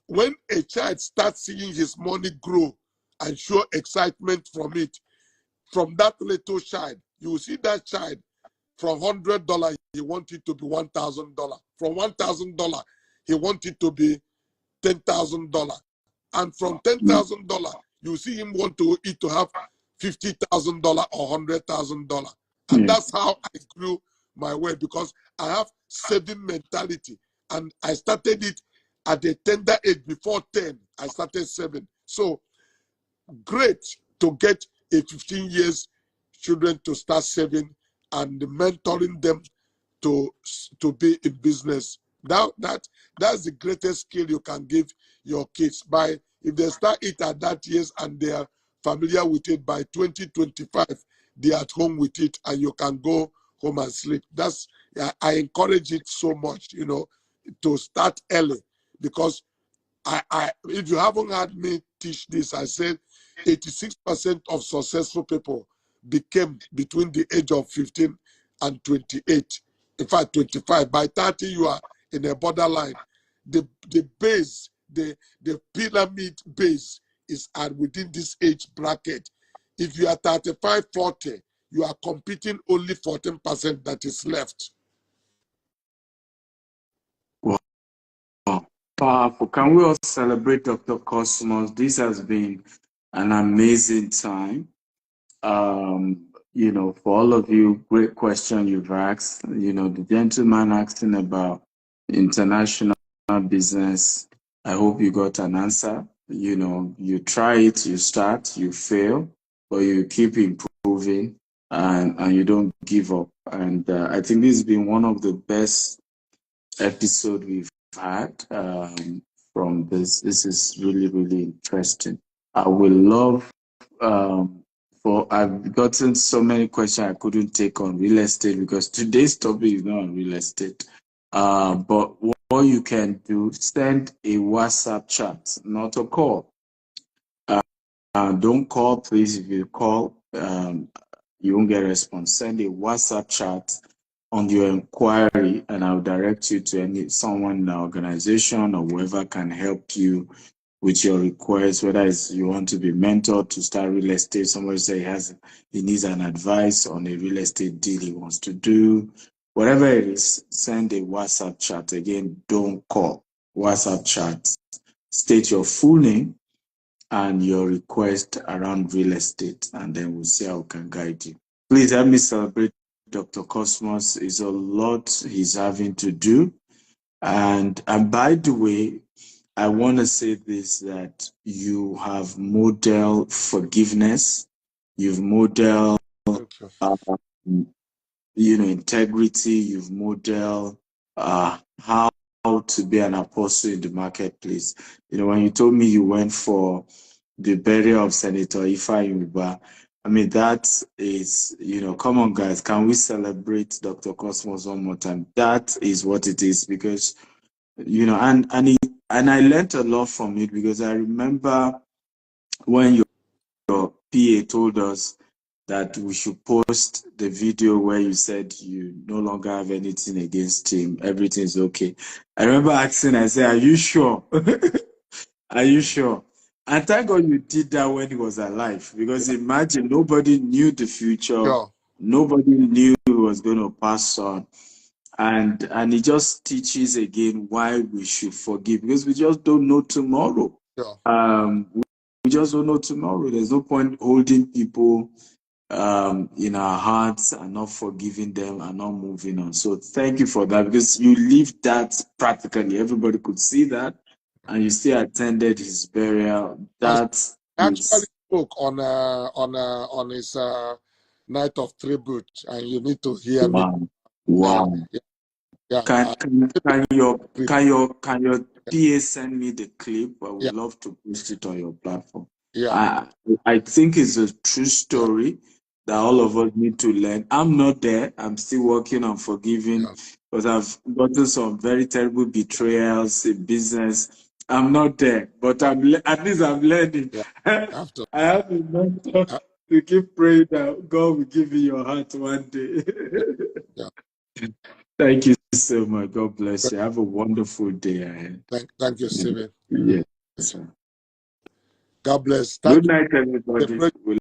When a child starts seeing his money grow and show excitement from it, from that little child, you will see that child from $100, he wants it to be $1,000. From $1,000, he wants it to be $10,000. And from $10,000, you see him want it to have $50,000 or $100,000. And that's how I grew my wealth, because I have saving mentality. And I started it at a tender age. Before 10, I started saving. So great to get a 15 years children to start saving and mentoring them to be in business. That's the greatest skill you can give your kids. By if they start it at that years and they are familiar with it, by 2025 they're at home with it and you can go home and sleep. I encourage it so much, to start early, because if you haven't had me teach this, I said 86% of successful people became between the age of 15 and 28. In fact, 25. By 30, you are in a borderline. The base, the pyramid base is within this age bracket. If you are 35, 40, you are competing only 14% that is left. Wow, powerful. Can we all celebrate Dr. Cosmos? This has been an amazing time. For all of you, great question you've asked. The gentleman asking about international business, I hope you got an answer. You try it, you start, you fail, but you keep improving and you don't give up. And I think this has been one of the best episodes we've had from this. This is really, really interesting. I will love I've gotten so many questions I couldn't take on real estate, because today's topic is not on real estate. But you can do, send a WhatsApp chat, not a call. Don't call, please. If you call, you won't get a response. Send a WhatsApp chat on your inquiry, and I'll direct you to someone in the organization or whoever can help you with your request, whether it's you want to be mentored to start real estate, somebody say he needs an advice on a real estate deal he wants to do, whatever it is, send a WhatsApp chat. Again, don't call. WhatsApp chat. State your full name and your request around real estate, and then we'll see how we can guide you. Please help me celebrate Dr. Cosmos. It's a lot he's having to do. And by the way, I want to say this, that you have modeled forgiveness, you've modeled integrity, you've modeled how to be an apostle in the marketplace. When you told me you went for the burial of Senator Ifa Yuba, I mean, that is, come on, guys, can we celebrate Dr. Cosmos one more time? That is what it is, because, and I learned a lot from it, because I remember when your PA told us that we should post the video where you said you no longer have anything against him, everything's okay. I remember asking, I said, are you sure? Are you sure? And thank God you did that when he was alive, because imagine, nobody knew the future. Sure. Nobody knew he was going to pass on. And it just teaches again why we should forgive, because we just don't know tomorrow. Sure. We just don't know tomorrow. There's no point holding people in our hearts and not forgiving them and not moving on. So thank you for that, because you lived that practically. Everybody could see that, and you still attended his burial. That actually spoke on his night of tribute, and you need to hear me. Wow. Yeah. Can your PA send me the clip? I would love to post it on your platform. Yeah. I think it's a true story that all of us need to learn. I'm not there. I'm still working on forgiving, because I've gotten some very terrible betrayals in business. I'm not there, but at least I'm learning. Yeah. I have a mentor to keep praying that God will give you your heart one day. Yeah. Thank you so much. God bless you. Have a wonderful day ahead. Thank you, Stephen. Yes, sir. God bless. Good night, everybody.